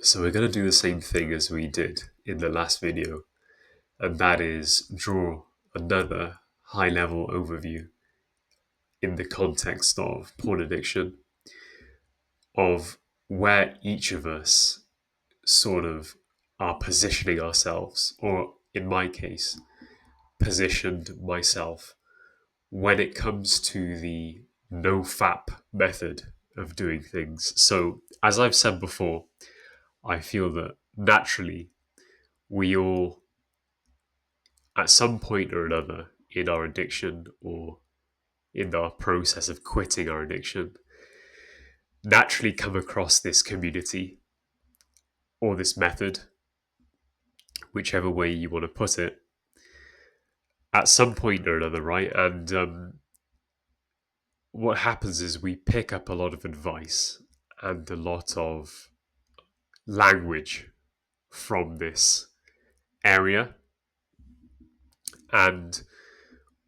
So we're going to do the same thing as we did in the last video, and that is draw another high-level overview in the context of porn addiction, of where each of us sort of are positioning ourselves, or in my case, positioned myself when it comes to the NoFap method of doing things. So, as I've said before, I feel that naturally we all, at some point or another in our addiction or in our process of quitting our addiction, naturally come across this community or this method, whichever way you want to put it, at some point or another, right? And what happens is we pick up a lot of advice and a lot of language from this area. And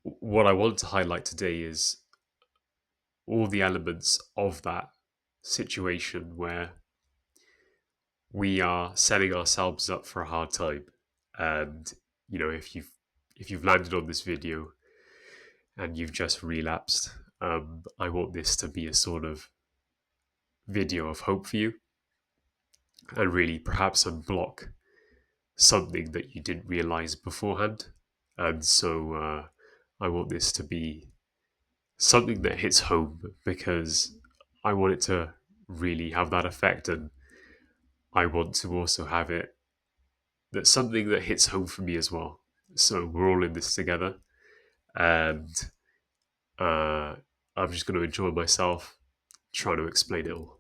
what I want to highlight today is all the elements of that situation where we are setting ourselves up for a hard time. And if you've landed on this video and you've just relapsed, I want this to be a sort of video of hope for you, and really perhaps unblock something that you didn't realize beforehand. And so I want this to be something that hits home, because I want it to really have that effect, and I want to also have it that's something that hits home for me as well. So we're all in this together, and I'm just going to enjoy myself trying to explain it all.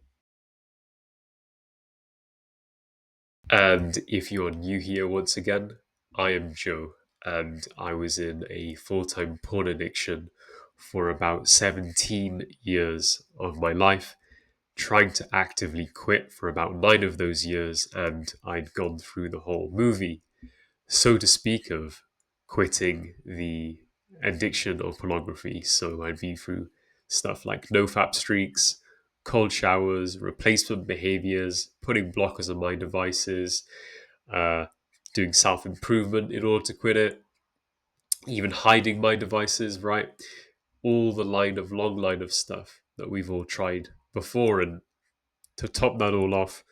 And if you're new here once again, I am Joe, and I was in a full-time porn addiction for about 17 years of my life, trying to actively quit for about 9 of those years, and I'd gone through the whole movie, so to speak, of quitting the addiction of pornography. So I'd been through stuff like NoFap streaks, cold showers, replacement behaviors, putting blockers on my devices, doing self-improvement in order to quit it, even hiding my devices, right? All the long line of stuff that we've all tried before. And to top that all off,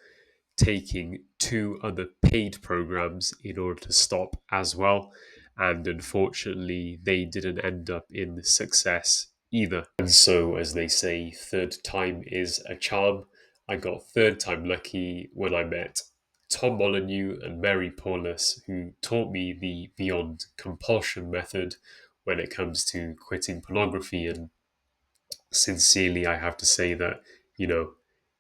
taking 2 other paid programs in order to stop as well. And unfortunately, they didn't end up in success either. And so, as they say, third time is a charm. I got third time lucky when I met Tom Molyneux and Mary Paulus, who taught me the beyond compulsion method when it comes to quitting pornography. And sincerely, I have to say that,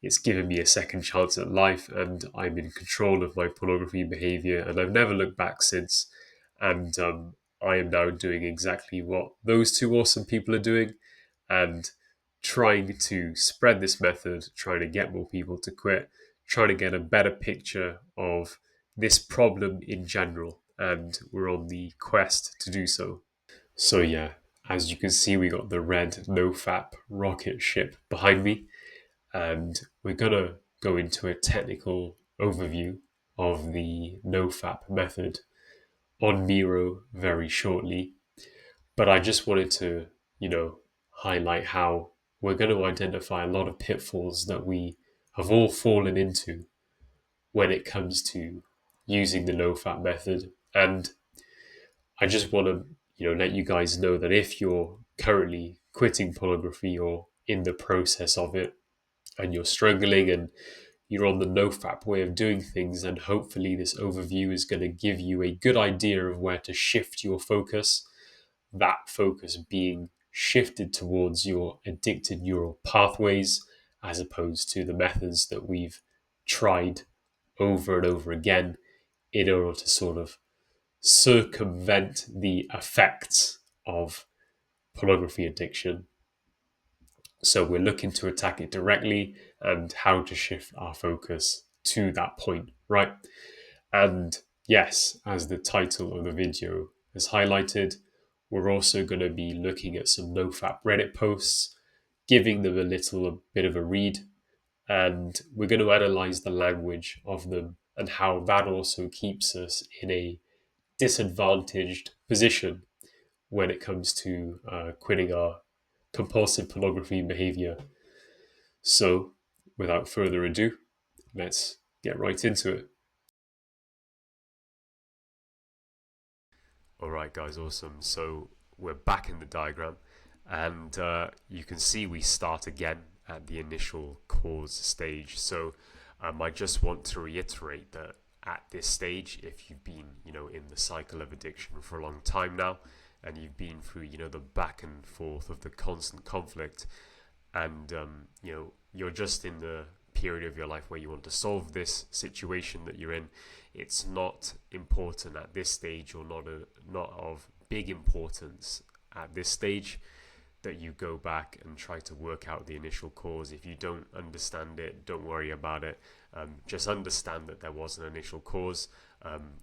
it's given me a second chance at life, and I'm in control of my pornography behavior, and I've never looked back since. And I am now doing exactly what those 2 awesome people are doing, and trying to spread this method, trying to get more people to quit, trying to get a better picture of this problem in general, and we're on the quest to do so. So yeah, as you can see, we got the red NoFap rocket ship behind me, and we're going to go into a technical overview of the NoFap method on Miro very shortly. But I just wanted to, highlight how we're going to identify a lot of pitfalls that we have all fallen into when it comes to using the NoFap method. And I just want to, let you guys know that if you're currently quitting pornography or in the process of it, and you're struggling and you're on the NoFap way of doing things, and hopefully this overview is going to give you a good idea of where to shift your focus, that focus being shifted towards your addicted neural pathways, as opposed to the methods that we've tried over and over again in order to sort of circumvent the effects of pornography addiction. So we're looking to attack it directly, and how to shift our focus to that point, right? And yes, as the title of the video has highlighted, we're also going to be looking at some NoFap Reddit posts, giving them a bit of a read, and we're going to analyze the language of them and how that also keeps us in a disadvantaged position when it comes to quitting our compulsive pornography behavior. So, without further ado, let's get right into it. All right, guys, awesome. So we're back in the diagram, and you can see we start again at the initial cause stage. So I just want to reiterate that at this stage, if you've been, in the cycle of addiction for a long time now, and you've been through, the back and forth of the constant conflict, and you're just in the period of your life where you want to solve this situation that you're in, it's not important at this stage, or not of big importance at this stage, that you go back and try to work out the initial cause. If you don't understand it, don't worry about it. Just understand that there was an initial cause.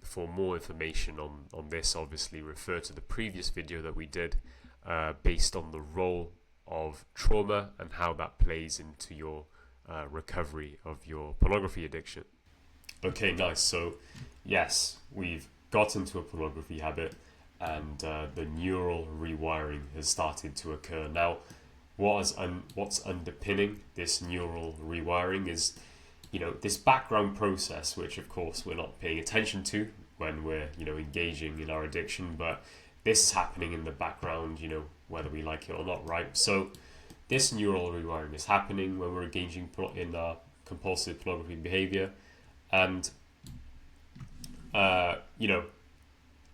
For more information on this, obviously refer to the previous video that we did based on the role of trauma and how that plays into your recovery of your pornography addiction. Okay, nice. So, yes, we've got into a pornography habit, and the neural rewiring has started to occur. Now, what's underpinning this neural rewiring is, this background process, which of course we're not paying attention to when we're, engaging in our addiction, but this is happening in the background, whether we like it or not, right? So, this neural rewiring is happening when we're engaging in our compulsive pornography behavior, and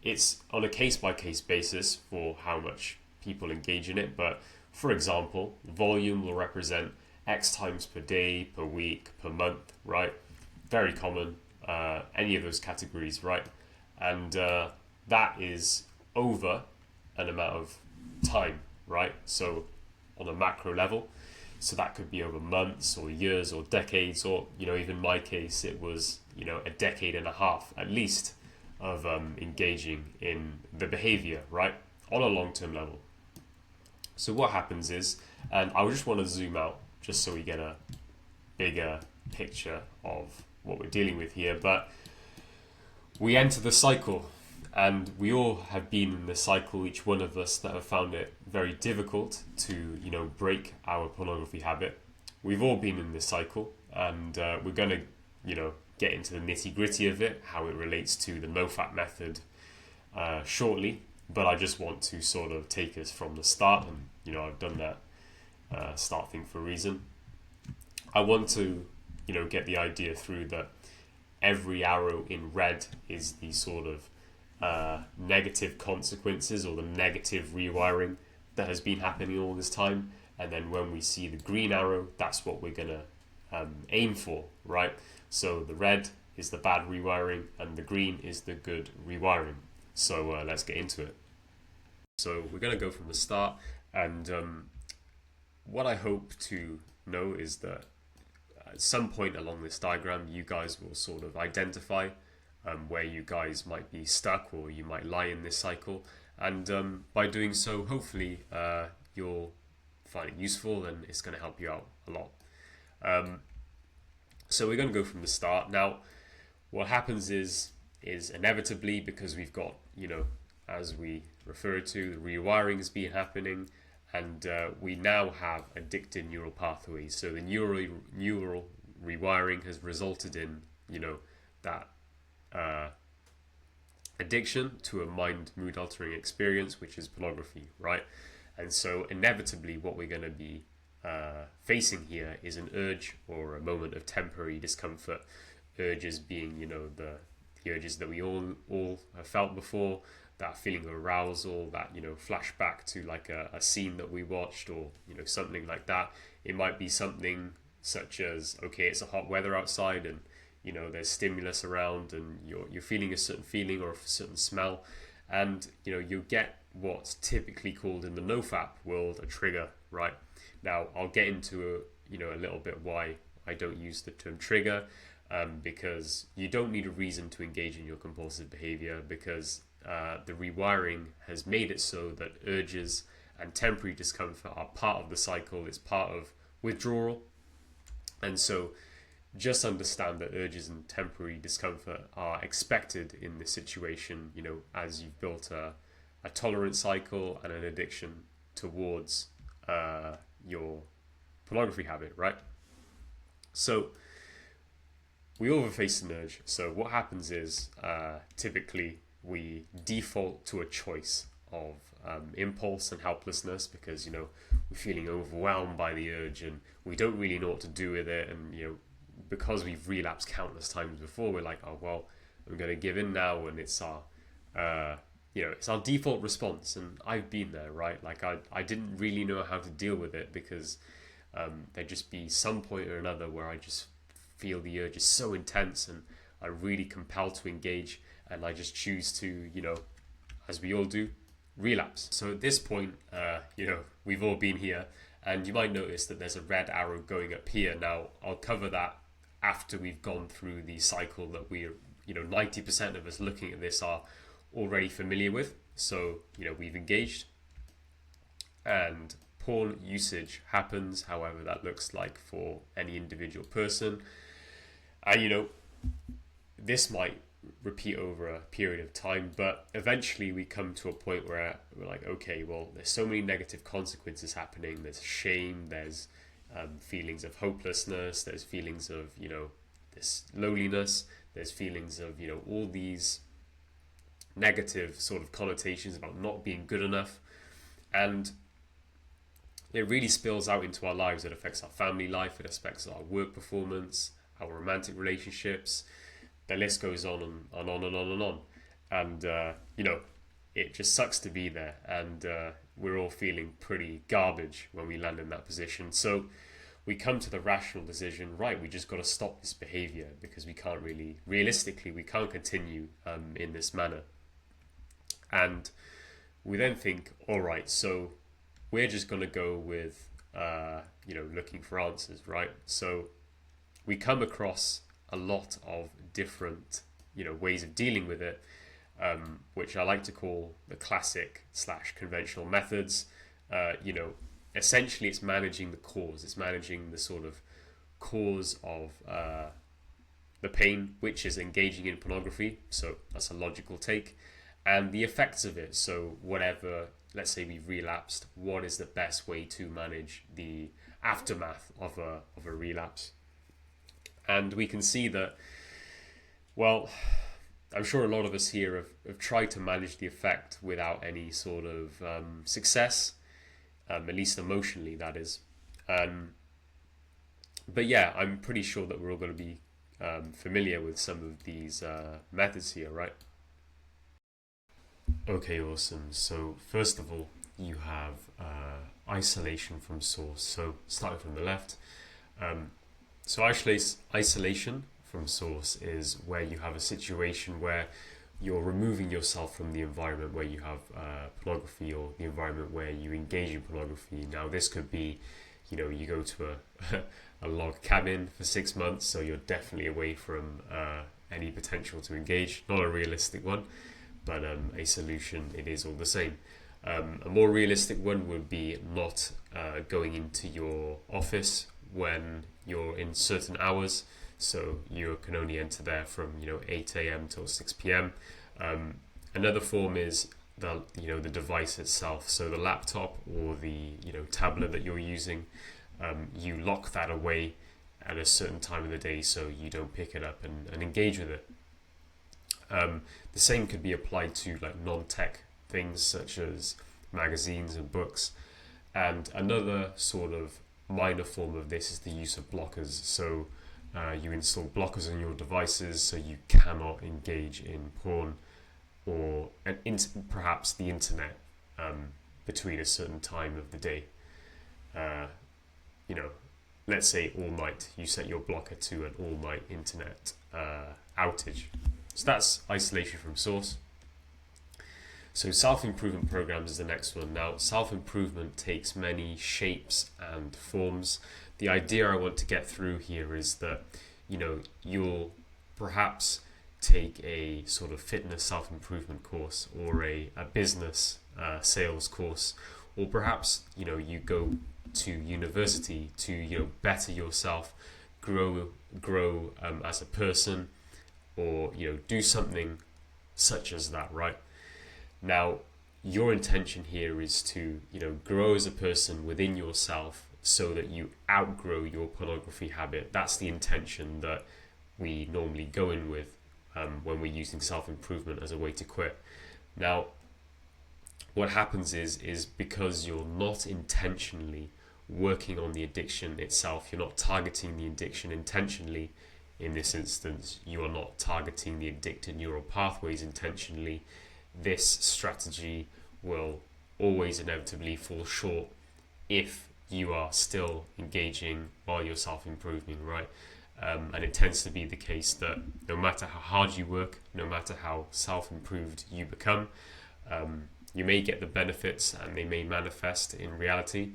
it's on a case-by-case basis for how much people engage in it. But for example, volume will represent X times per day, per week, per month, right? Very common, any of those categories, right? And that is over an amount of time, right? So on a macro level, so that could be over months or years or decades, or even my case, it was a decade and a half at least of engaging in the behavior, right, on a long-term level. So what happens is, and I just want to zoom out just so we get a bigger picture of what we're dealing with here, but we enter the cycle, and we all have been in the cycle, each one of us, that have found it very difficult to break our pornography habit. We've all been in this cycle, and we're going to get into the nitty-gritty of it, how it relates to the NoFap method shortly, but I just want to sort of take us from the start, and I've done that start thing for a reason. I want to get the idea through that every arrow in red is the sort of negative consequences, or the negative rewiring that has been happening all this time, and then when we see the green arrow, that's what we're gonna aim for, right? So the red is the bad rewiring, and the green is the good rewiring. So let's get into it. So we're gonna go from the start, and what I hope to know is that at some point along this diagram, you guys will sort of identify where you guys might be stuck, or you might lie in this cycle, and by doing so, hopefully you'll find it useful, and it's going to help you out a lot. So we're going to go from the start. Now, what happens is inevitably, because we've got, as we referred to, the rewiring has been happening, and we now have addicted neural pathways. So the neural rewiring has resulted in, that addiction to a mood altering experience, which is pornography, right? And so inevitably what we're going to be facing here is an urge, or a moment of temporary discomfort. Urges being, the urges that we all have felt before, that feeling of arousal, that flashback to like a scene that we watched, or something like that. It might be something such as, okay, it's a hot weather outside, and there's stimulus around, and you're feeling a certain feeling or a certain smell, and you get what's typically called in the NoFap world a trigger, right? Now I'll get into a little bit why I don't use the term trigger, because you don't need a reason to engage in your compulsive behavior, because the rewiring has made it so that urges and temporary discomfort are part of the cycle. It's part of withdrawal. And so just understand that urges and temporary discomfort are expected in this situation, as you've built a tolerance cycle and an addiction towards your pornography habit, right? So we all face an urge. So what happens is typically we default to a choice of impulse and helplessness because we're feeling overwhelmed by the urge and we don't really know what to do with it, and because we've relapsed countless times before, we're like, oh well, I'm going to give in now, and it's our it's our default response. And I've been there, right? Like I didn't really know how to deal with it because there'd just be some point or another where I just feel the urge is so intense and I'm really compelled to engage, and I just choose to, as we all do, relapse. So at this point, we've all been here, and you might notice that there's a red arrow going up here. Now, I'll cover that after we've gone through the cycle that we're, 90% of us looking at this are already familiar with. So, we've engaged and porn usage happens, however that looks like for any individual person. And, this might repeat over a period of time, but eventually we come to a point where we're like, okay, well, there's so many negative consequences happening. There's shame, there's feelings of hopelessness, there's feelings of, this loneliness, there's feelings of, all these negative sort of connotations about not being good enough. And it really spills out into our lives. It affects our family life, it affects our work performance, our romantic relationships. The list goes on and on and on and on. And, it just sucks to be there. And we're all feeling pretty garbage when we land in that position. So we come to the rational decision, right, we just got to stop this behavior because we can't really, realistically, we can't continue in this manner. And we then think, all right, so we're just going to go with, looking for answers, right? So we come across a lot of different, ways of dealing with it, which I like to call the classic / conventional methods. Essentially it's managing the cause. It's managing the sort of cause of the pain, which is engaging in pornography. So that's a logical take. And the effects of it. So whatever, let's say we've relapsed, what is the best way to manage the aftermath of a relapse? And we can see that, well, I'm sure a lot of us here have tried to manage the effect without any sort of success, at least emotionally, that is. But yeah, I'm pretty sure that we're all going to be familiar with some of these methods here, right? Okay, awesome. So first of all, you have isolation from source. So starting from the left, so isolation from source is where you have a situation where you're removing yourself from the environment where you have pornography, or the environment where you engage in pornography. Now this could be, you go to a log cabin for 6 months, so you're definitely away from any potential to engage. Not a realistic one, but a solution it is all the same. A more realistic one would be not going into your office when you're in certain hours, so you can only enter there from 8 a.m. till 6 p.m. Another form is the device itself, so the laptop or the tablet that you're using. You lock that away at a certain time of the day so you don't pick it up and engage with it. The same could be applied to like non-tech things such as magazines and books. And another sort of minor form of this is the use of blockers. So you install blockers on your devices so you cannot engage in porn or perhaps the internet between a certain time of the day. Let's say all night. You set your blocker to an all-night internet outage. So that's isolation from source. So self-improvement programs is the next one. Now, self-improvement takes many shapes and forms. The idea I want to get through here is that, you'll perhaps take a sort of fitness self-improvement course or a business sales course, or perhaps, you go to university to, better yourself grow as a person, or do something such as that, right? Now, your intention here is to grow as a person within yourself so that you outgrow your pornography habit. That's the intention that we normally go in with when we're using self-improvement as a way to quit. Now, what happens is because you're not intentionally working on the addiction itself, you're not targeting the addiction intentionally. In this instance, you are not targeting the addicted neural pathways intentionally. This strategy will always inevitably fall short if you are still engaging while you're self-improving, right? And it tends to be the case that no matter how hard you work, no matter how self-improved you become, you may get the benefits and they may manifest in reality,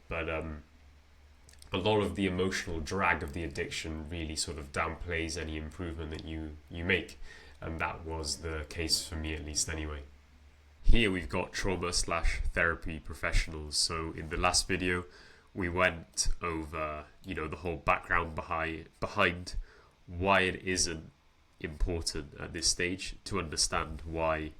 but a lot of the emotional drag of the addiction really sort of downplays any improvement that you make. And that was the case for me, at least anyway. Here we've got trauma/therapy professionals. So in the last video, we went over, the whole background behind why it isn't important at this stage to understand why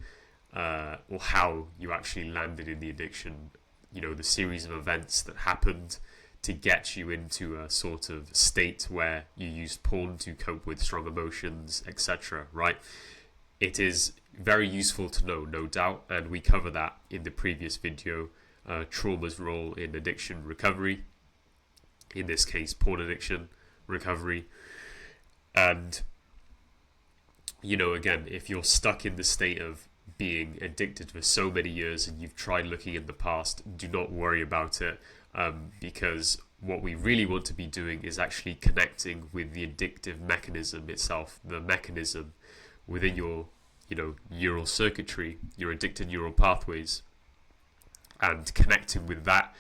or how you actually landed in the addiction, the series of events that happened to get you into a sort of state where you used porn to cope with strong emotions, etc., right? It is very useful to know, no doubt, and we cover that in the previous video, trauma's role in addiction recovery, in this case, porn addiction recovery. And, again, if you're stuck in the state of being addicted for so many years and you've tried looking in the past, do not worry about it. Because what we really want to be doing is actually connecting with the addictive mechanism itself, the mechanism within your, neural circuitry, your addicted neural pathways, and connecting with that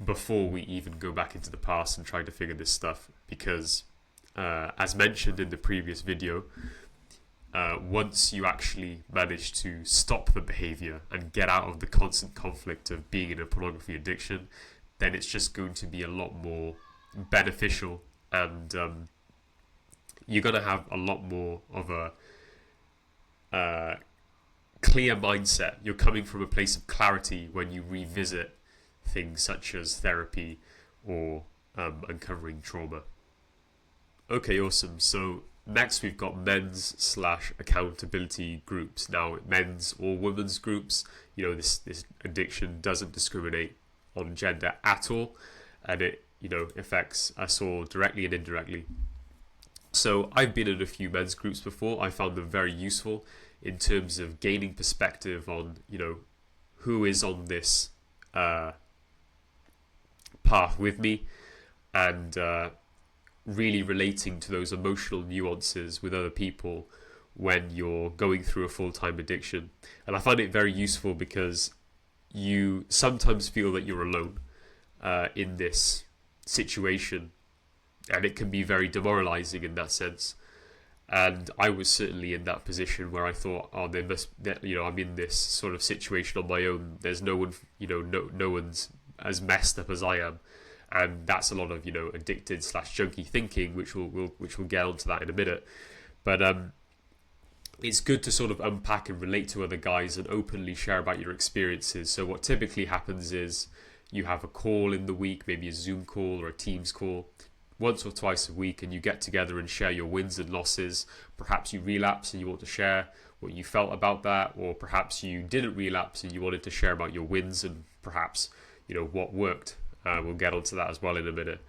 before we even go back into the past and try to figure this stuff. Because, as mentioned in the previous video, once you actually manage to stop the behavior and get out of the constant conflict of being in a pornography addiction, then it's just going to be a lot more beneficial, and you're going to have a lot more of a clear mindset. You're coming from a place of clarity when you revisit things such as therapy or uncovering trauma. Okay, awesome. So next we've got men's/accountability groups. Now, men's or women's groups, this addiction doesn't discriminate on gender at all, and it affects us all directly and indirectly. So I've been in a few men's groups before. I found them very useful in terms of gaining perspective on who is on this path with me, and really relating to those emotional nuances with other people when you're going through a full-time addiction. And I find it very useful because you sometimes feel that you're alone in this situation, and it can be very demoralizing in that sense. And I was certainly in that position where I thought, I'm in this sort of situation on my own. There's no one, no one's as messed up as I am, and that's a lot of addicted/junkie thinking, which we'll get onto that in a minute. But it's good to sort of unpack and relate to other guys and openly share about your experiences. So what typically happens is you have a call in the week, maybe a Zoom call or a Teams call, once or twice a week, and you get together and share your wins and losses. Perhaps you relapse and you want to share what you felt about that, or perhaps you didn't relapse and you wanted to share about your wins and perhaps what worked. We'll get onto that as well in a minute.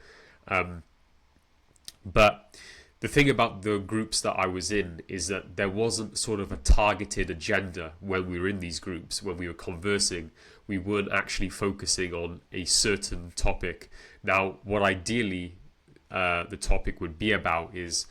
But the thing about the groups that I was in is that there wasn't sort of a targeted agenda when we were in these groups. When we were conversing, we weren't actually focusing on a certain topic. Now, what ideally the topic would be about is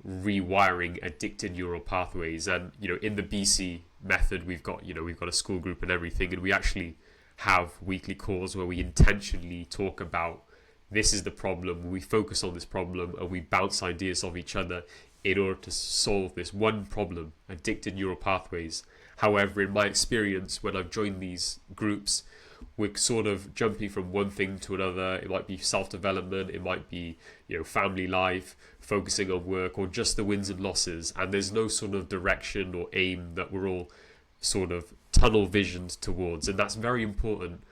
rewiring addicted neural pathways. And in the BC method, we've got a school group and everything, and we actually have weekly calls where we intentionally talk about, this is the problem, we focus on this problem, and we bounce ideas off each other in order to solve this one problem, addicted neural pathways. However, in my experience, when I've joined these groups, we're sort of jumping from one thing to another. It might be self-development, it might be, family life, focusing on work, or just the wins and losses, and there's no sort of direction or aim that we're all sort of tunnel visioned towards. And that's very important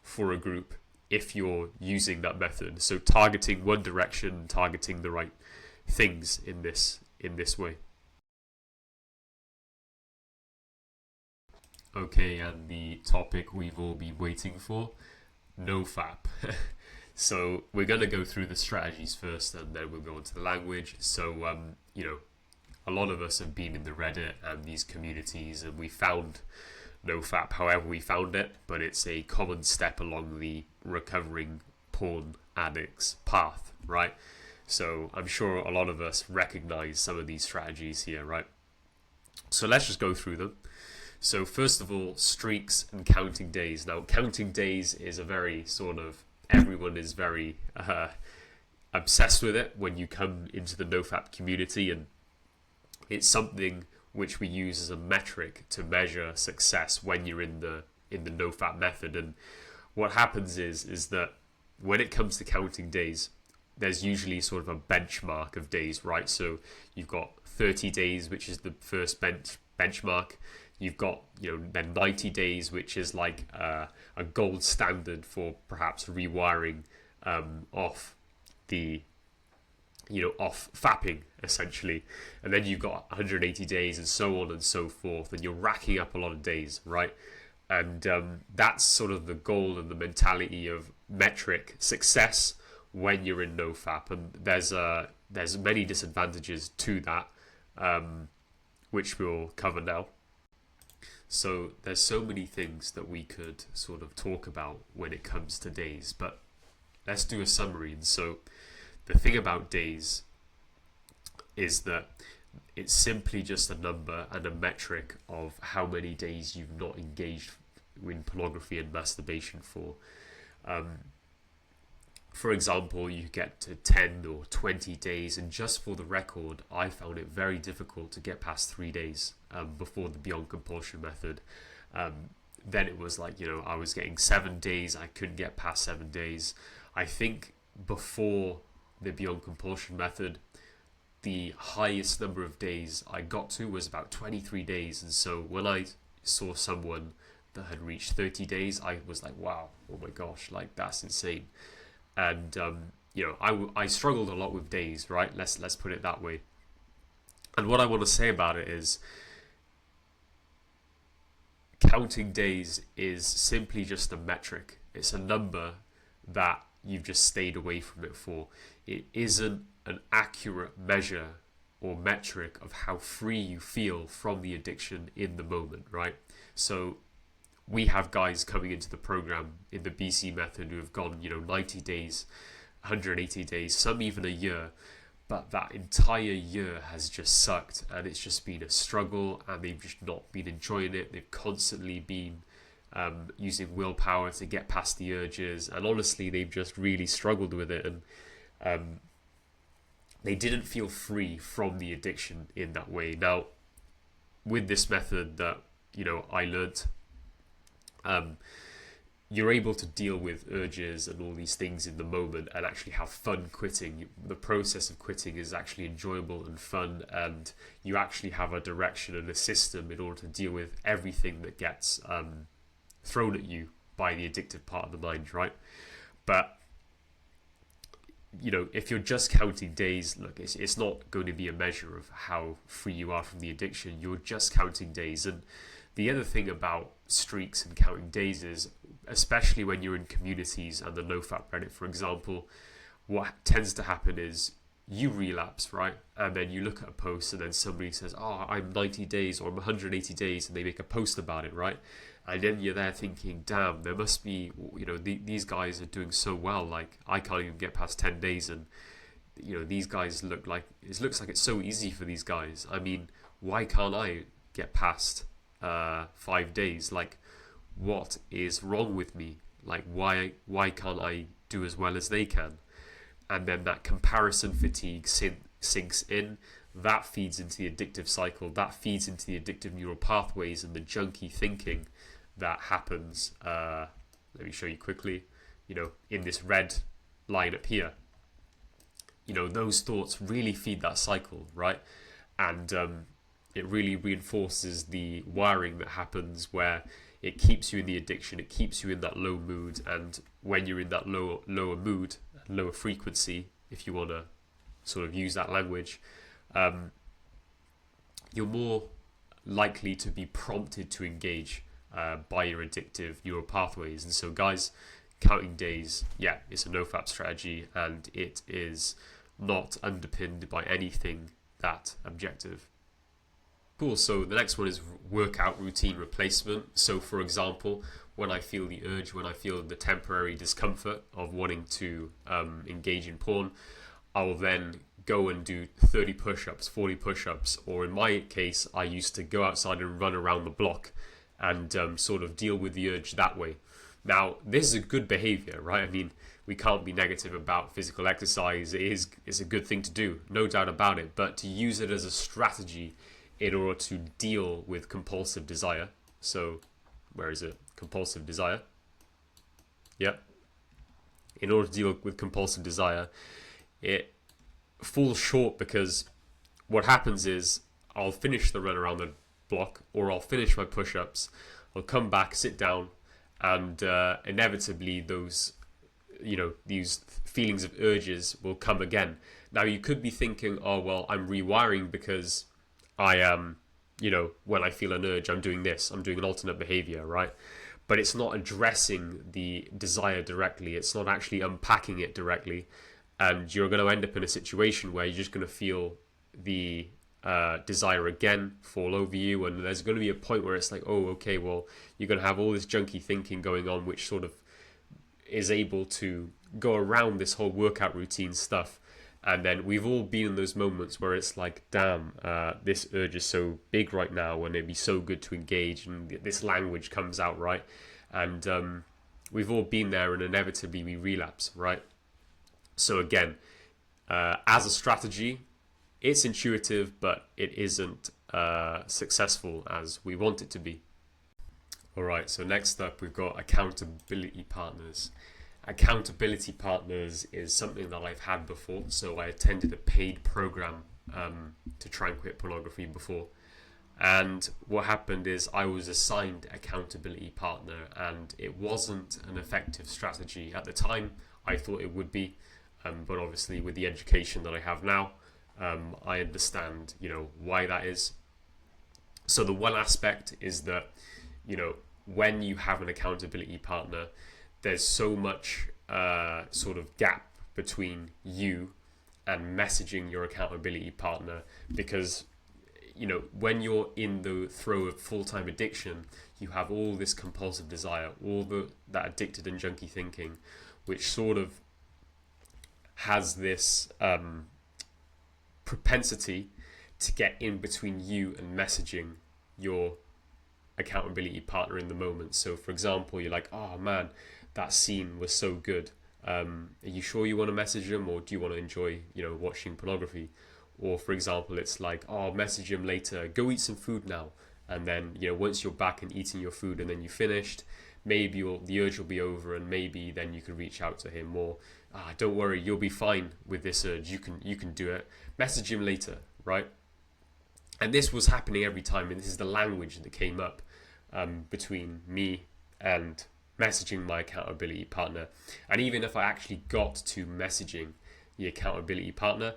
for a group if you're using that method. So targeting one direction, targeting the right things in this way. Okay, and the topic we've all been waiting for, NoFap. So we're going to go through the strategies first, and then we'll go into the language. So a lot of us have been in the Reddit and these communities, and we found NoFap however we found it, but it's a common step along the recovering porn addicts path, right? So I'm sure a lot of us recognize some of these strategies here, right? So let's just go through them. So first of all, streaks and counting days. Now, counting days is a very sort of, everyone is very obsessed with it when you come into the NoFap community, and it's something which we use as a metric to measure success when you're in the NoFap method. And what happens is that when it comes to counting days, there's usually sort of a benchmark of days, right? So you've got 30 days, which is the first benchmark. You've got, then 90 days, which is like a gold standard for perhaps rewiring off the, off fapping, essentially. And then you've got 180 days and so on and so forth. And you're racking up a lot of days, right? And that's sort of the goal and the mentality of metric success when you're in NoFap. And there's many disadvantages to that, which we'll cover now. So there's so many things that we could sort of talk about when it comes to days, but let's do a summary. And so the thing about days is that it's simply just a number and a metric of how many days you've not engaged in pornography and masturbation for. For example, you get to 10 or 20 days, and just for the record, I found it very difficult to get past 3 days before the Beyond Compulsion method. Then it was like, I was getting 7 days, I couldn't get past 7 days. I think before the Beyond Compulsion method, the highest number of days I got to was about 23 days. And so when I saw someone that had reached 30 days, I was like, wow, oh my gosh, like that's insane. And I struggled a lot with days, right? Let's put it that way. And what I want to say about it is, counting days is simply just a metric. It's a number that you've just stayed away from it for. It isn't an accurate measure or metric of how free you feel from the addiction in the moment, right? So we have guys coming into the program in the BC method who have gone, 90 days, 180 days, some even a year, but that entire year has just sucked, and it's just been a struggle, and they've just not been enjoying it. They've constantly been using willpower to get past the urges, and honestly, they've just really struggled with it, and they didn't feel free from the addiction in that way. Now, with this method that I learnt, you're able to deal with urges and all these things in the moment and actually have fun quitting. The process of quitting is actually enjoyable and fun, and you actually have a direction and a system in order to deal with everything that gets thrown at you by the addictive part of the mind, right? But if you're just counting days, look, it's not going to be a measure of how free you are from the addiction. You're just counting days. And the other thing about streaks and counting days is, especially when you're in communities and the NoFap Reddit, for example, what tends to happen is you relapse, right? And then you look at a post and then somebody says, oh, I'm 90 days or I'm 180 days, and they make a post about it, right? And then you're there thinking, damn, there must be, these guys are doing so well. Like, I can't even get past 10 days. And, these guys looks like it's so easy for these guys. I mean, why can't I get past 5 days? Like, what is wrong with me? Like, why can't I do as well as they can? And then that comparison fatigue sinks in. That feeds into the addictive cycle. That feeds into the addictive neural pathways and the junky thinking that happens let me show you quickly, in this red line up here, those thoughts really feed that cycle, right? And it really reinforces the wiring that happens where it keeps you in the addiction, it keeps you in that low mood, and when you're in that lower mood, lower frequency, if you want to sort of use that language, you're more likely to be prompted to engage by your addictive neural pathways. And so, guys, counting days, yeah, it's a NoFap strategy, and it is not underpinned by anything that objective. Cool, so the next one is workout routine replacement. So for example, when I feel the urge, when I feel the temporary discomfort of wanting to engage in porn, I will then go and do 30 push-ups, 40 push-ups, or in my case, I used to go outside and run around the block and sort of deal with the urge that way. Now, this is a good behavior, right? I mean, we can't be negative about physical exercise. It's a good thing to do, no doubt about it, but to use it as a strategy in order to deal with compulsive desire. So, where is it? Compulsive desire. Yep. In order to deal with compulsive desire, it falls short because what happens is I'll finish the run around the block, or I'll finish my push-ups, I'll come back, sit down, and inevitably those, these feelings of urges will come again. Now you could be thinking, oh, well, I'm rewiring because I am, when I feel an urge, I'm doing this, I'm doing an alternate behavior, right? But it's not addressing the desire directly. It's not actually unpacking it directly. And you're going to end up in a situation where you're just going to feel the desire again fall over you. And there's going to be a point where it's like, oh, okay, well, you're going to have all this junky thinking going on, which sort of is able to go around this whole workout routine stuff. And then we've all been in those moments where it's like, damn, this urge is so big right now, and it'd be so good to engage, and this language comes out, right? And we've all been there, and inevitably we relapse, right? So again, as a strategy, it's intuitive, but it isn't successful as we want it to be. All right, so next up, we've got accountability partners. Accountability partners is something that I've had before. So I attended a paid program to try and quit pornography before. And what happened is I was assigned accountability partner, and it wasn't an effective strategy. At the time, I thought it would be, but obviously with the education that I have now, I understand, why that is. So the one aspect is that, when you have an accountability partner, there's so much sort of gap between you and messaging your accountability partner, because when you're in the throe of full-time addiction, you have all this compulsive desire, that addicted and junky thinking, which sort of has this propensity to get in between you and messaging your accountability partner in the moment. So for example, you're like, oh man, that scene was so good. Are you sure you want to message him, or do you want to enjoy, watching pornography? Or for example, it's like, oh, message him later, go eat some food now. And then, once you're back and eating your food and then you finished, maybe the urge will be over, and maybe then you can reach out to him. Or, don't worry, you'll be fine with this urge. You can do it. Message him later, right? And this was happening every time, and this is the language that came up between me and messaging my accountability partner. And even if I actually got to messaging the accountability partner,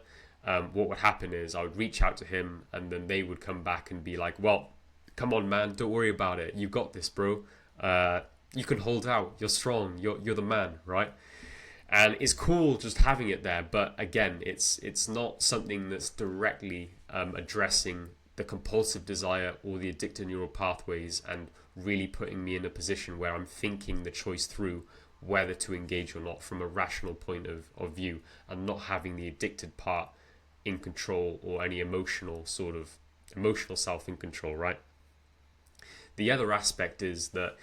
what would happen is I would reach out to him, and then they would come back and be like, well, come on, man, don't worry about it. You got this, bro. You can hold out. You're strong. You're the man, right? And it's cool just having it there. But again, it's not something that's directly addressing the compulsive desire or the addictive neural pathways and really putting me in a position where I'm thinking the choice through whether to engage or not from a rational point of view, and not having the addicted part in control, or any emotional self in control, right? The other aspect is that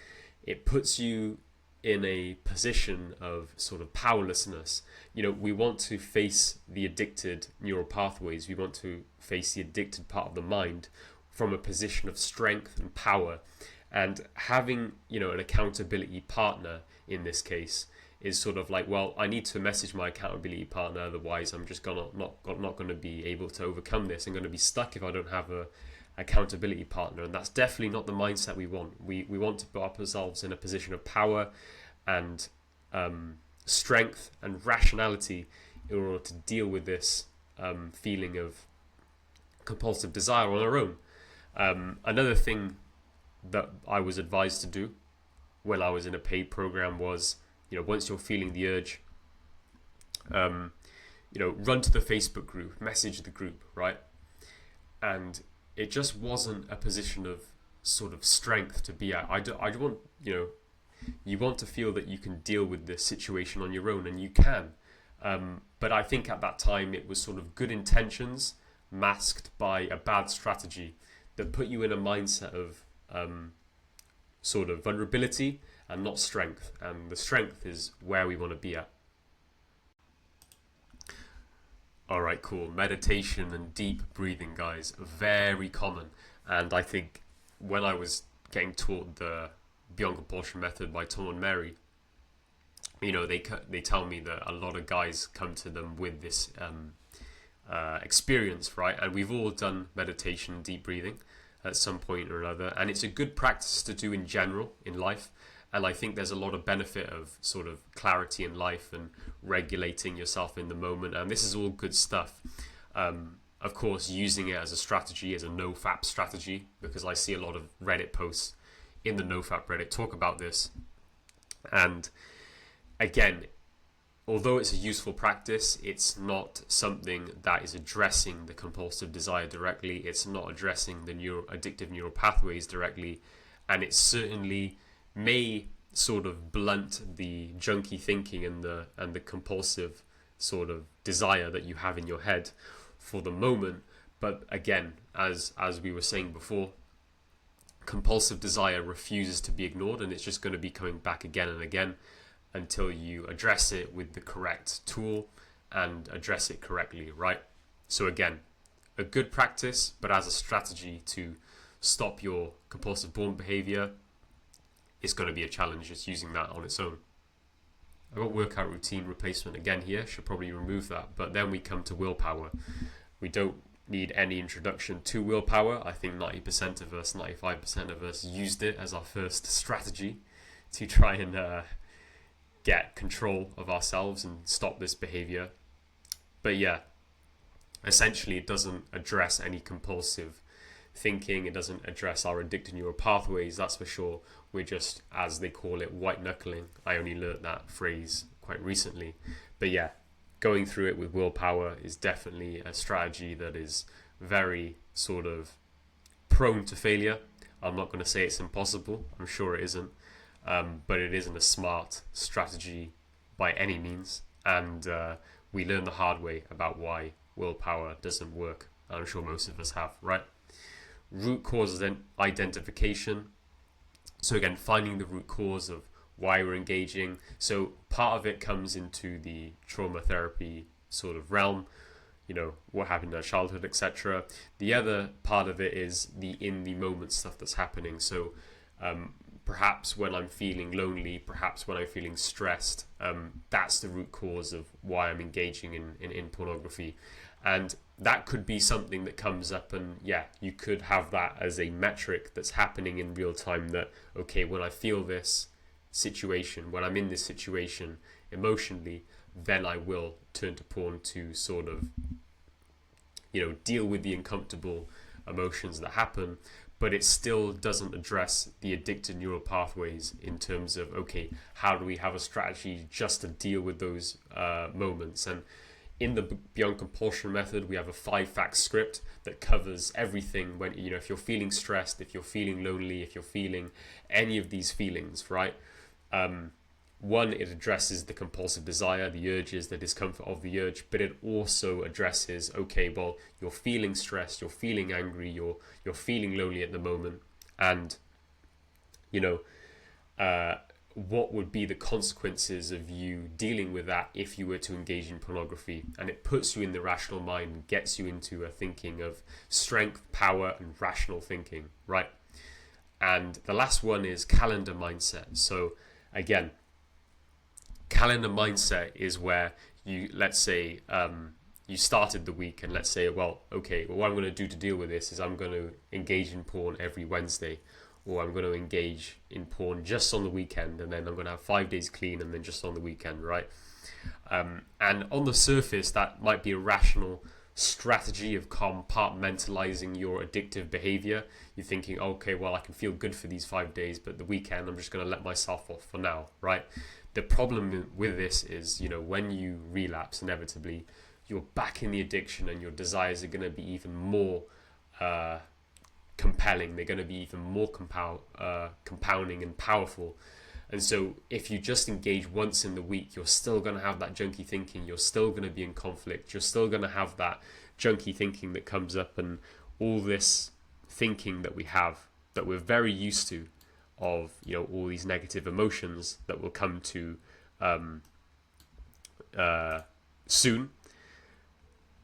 it puts you in a position of sort of powerlessness. We want to face the addicted neural pathways. We want to face the addicted part of the mind from a position of strength and power. And having, an accountability partner in this case is sort of like, well, I need to message my accountability partner, otherwise I'm just not going to be able to overcome this. I'm going to be stuck if I don't have a accountability partner. And that's definitely not the mindset we want. We want to put ourselves in a position of power and strength and rationality in order to deal with this feeling of compulsive desire on our own. Another thing that I was advised to do when I was in a paid program was, once you're feeling the urge, run to the Facebook group, message the group, right? And it just wasn't a position of sort of strength to be at. I want, you want to feel that you can deal with this situation on your own, and you can. But I think at that time it was sort of good intentions masked by a bad strategy that put you in a mindset of sort of vulnerability and not strength. And the strength is where we want to be at. All right, cool. Meditation and deep breathing, guys, very common. And I think when I was getting taught the Beyond Compulsion method by Tom and Mary, they tell me that a lot of guys come to them with this experience, right? And we've all done meditation and deep breathing at some point or another, and it's a good practice to do in general in life. And I think there's a lot of benefit of sort of clarity in life and regulating yourself in the moment, and this is all good stuff. Of course, using it as a strategy, as a NoFap strategy, because I see a lot of Reddit posts in the NoFap Reddit talk about this. And again, although it's a useful practice, it's not something that is addressing the compulsive desire directly. It's not addressing the addictive neural pathways directly, and it certainly may sort of blunt the junky thinking and the compulsive sort of desire that you have in your head for the moment. But again, as we were saying before, compulsive desire refuses to be ignored, and it's just going to be coming back again and again until you address it with the correct tool and address it correctly, right? So again, a good practice, but as a strategy to stop your compulsive born behavior, it's going to be a challenge just using that on its own. I've got workout routine replacement again here, should probably remove that. But then we come to willpower. We don't need any introduction to willpower. I think 90% of us, 95% of us used it as our first strategy to try and get control of ourselves and stop this behavior. But yeah, essentially it doesn't address any compulsive thinking. It doesn't address our addictive neural pathways, that's for sure. We're just, as they call it, white knuckling. I only learnt that phrase quite recently. But yeah, going through it with willpower is definitely a strategy that is very sort of prone to failure. I'm not going to say it's impossible. I'm sure it isn't. But it isn't a smart strategy by any means. And we learn the hard way about why willpower doesn't work. I'm sure most of us have, right? Root cause identification. So again, finding the root cause of why we're engaging. So part of it comes into the trauma therapy sort of realm, what happened in our childhood, etc. The other part of it is the in the moment stuff that's happening. So perhaps when I'm feeling lonely, perhaps when I'm feeling stressed, that's the root cause of why I'm engaging in pornography. And that could be something that comes up, and yeah, you could have that as a metric that's happening in real time, that, okay, when I feel this situation, when I'm in this situation emotionally, then I will turn to porn to sort of, deal with the uncomfortable emotions that happen. But it still doesn't address the addictive neural pathways in terms of, okay, how do we have a strategy just to deal with those moments? And in the Beyond Compulsion method, we have a 5-fact script that covers everything. When, if you're feeling stressed, if you're feeling lonely, if you're feeling any of these feelings, right? One, it addresses the compulsive desire, the urges, the discomfort of the urge, but it also addresses, okay, well, you're feeling stressed, you're feeling angry, you're feeling lonely at the moment, and what would be the consequences of you dealing with that if you were to engage in pornography? And it puts you in the rational mind and gets you into a thinking of strength, power, and rational thinking, right? And the last one is calendar mindset. So again, calendar mindset is where you, let's say, you started the week, and let's say, well, okay, well, what I'm going to do to deal with this is I'm going to engage in porn every Wednesday, or I'm going to engage in porn just on the weekend, and then I'm going to have 5 days clean, and then just on the weekend, right? And on the surface, that might be a rational strategy of compartmentalizing your addictive behavior. You're thinking, okay, well, I can feel good for these 5 days, but the weekend, I'm just going to let myself off for now, right? The problem with this is, when you relapse, inevitably, you're back in the addiction, and your desires are going to be even more compelling. They're going to be even more compounding and powerful. And so if you just engage once in the week, you're still going to have that junky thinking. You're still going to be in conflict. You're still going to have that junky thinking that comes up, and all this thinking that we have, that we're very used to, of all these negative emotions that will come to soon.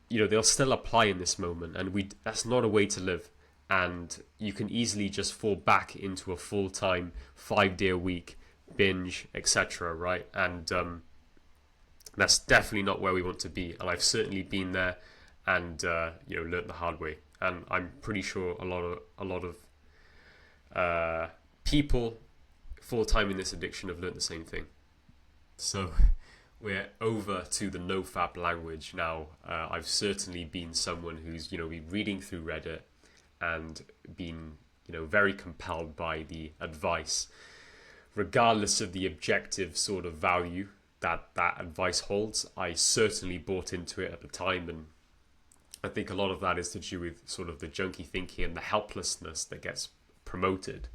They'll still apply in this moment, and that's not a way to live. And you can easily just fall back into a full-time 5-day-a-week binge, etc., right? And that's definitely not where we want to be. And I've certainly been there, and learned the hard way. And I'm pretty sure a lot of people full-time in this addiction have learned the same thing. So we're over to the NoFap language now. I've certainly been someone who's been reading through Reddit and been very compelled by the advice, regardless of the objective sort of value that advice holds. I certainly bought into it at the time, and I think a lot of that is to do with sort of the junky thinking and the helplessness that gets promoted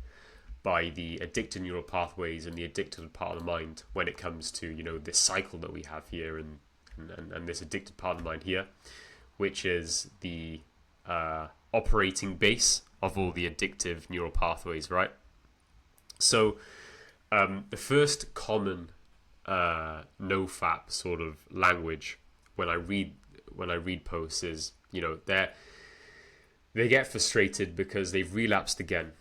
by the addicted neural pathways and the addicted part of the mind when it comes to this cycle that we have here, and this addicted part of the mind here, which is the operating base of all the addictive neural pathways, right? So the first common NoFap sort of language when I read posts is they get frustrated because they've relapsed again,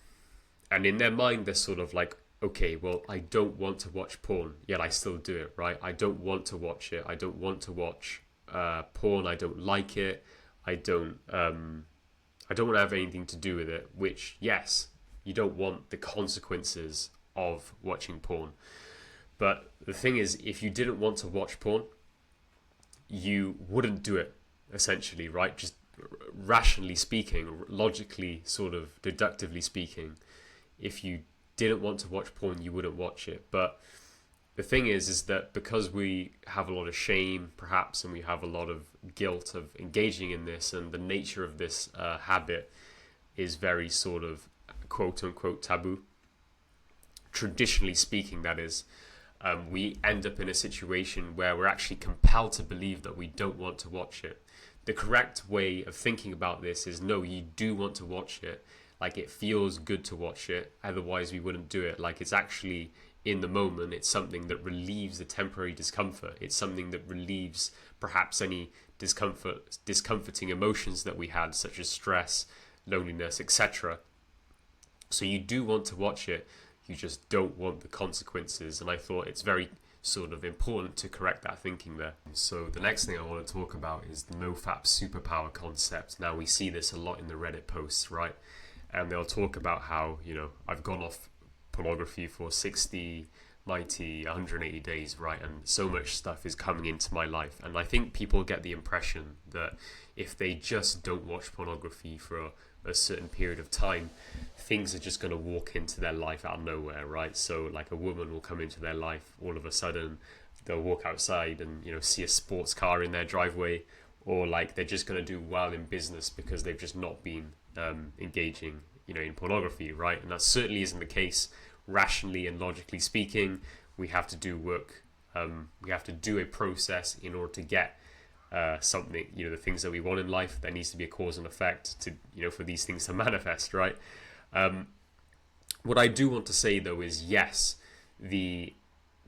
and in their mind they're sort of like, okay, well, I don't want to watch porn, yet I still do it, right? I don't want to watch it. I don't want to watch porn. I don't like it. I don't want to have anything to do with it. Which, yes, you don't want the consequences of watching porn. But the thing is, if you didn't want to watch porn, you wouldn't do it, essentially, right? Just rationally speaking, logically, sort of deductively speaking, if you didn't want to watch porn, you wouldn't watch it. But the thing is that because we have a lot of shame, perhaps, and we have a lot of guilt of engaging in this, and the nature of this habit is very sort of quote-unquote taboo, traditionally speaking, that is, we end up in a situation where we're actually compelled to believe that we don't want to watch it. The correct way of thinking about this is, no, you do want to watch it. Like, it feels good to watch it, otherwise we wouldn't do it. Like, it's actually in the moment, it's something that relieves the temporary discomfort. It's something that relieves perhaps any discomforting emotions that we had, such as stress, loneliness, etc. So you do want to watch it, you just don't want the consequences. And I thought it's very sort of important to correct that thinking there. So the next thing I want to talk about is the NoFap superpower concept. Now, we see this a lot in the Reddit posts, right? And they'll talk about how, I've gone off pornography for 60, 90, 180 days, right? And so much stuff is coming into my life. And I think people get the impression that if they just don't watch pornography for a certain period of time, things are just going to walk into their life out of nowhere, right? So like a woman will come into their life all of a sudden, they'll walk outside and see a sports car in their driveway, or like they're just going to do well in business because they've just not been engaging in pornography, right? And that certainly isn't the case. Rationally and logically speaking, we have to do work, we have to do a process in order to get something, the things that we want in life. There needs to be a cause and effect to for these things to manifest, right? What I do want to say though is, yes, the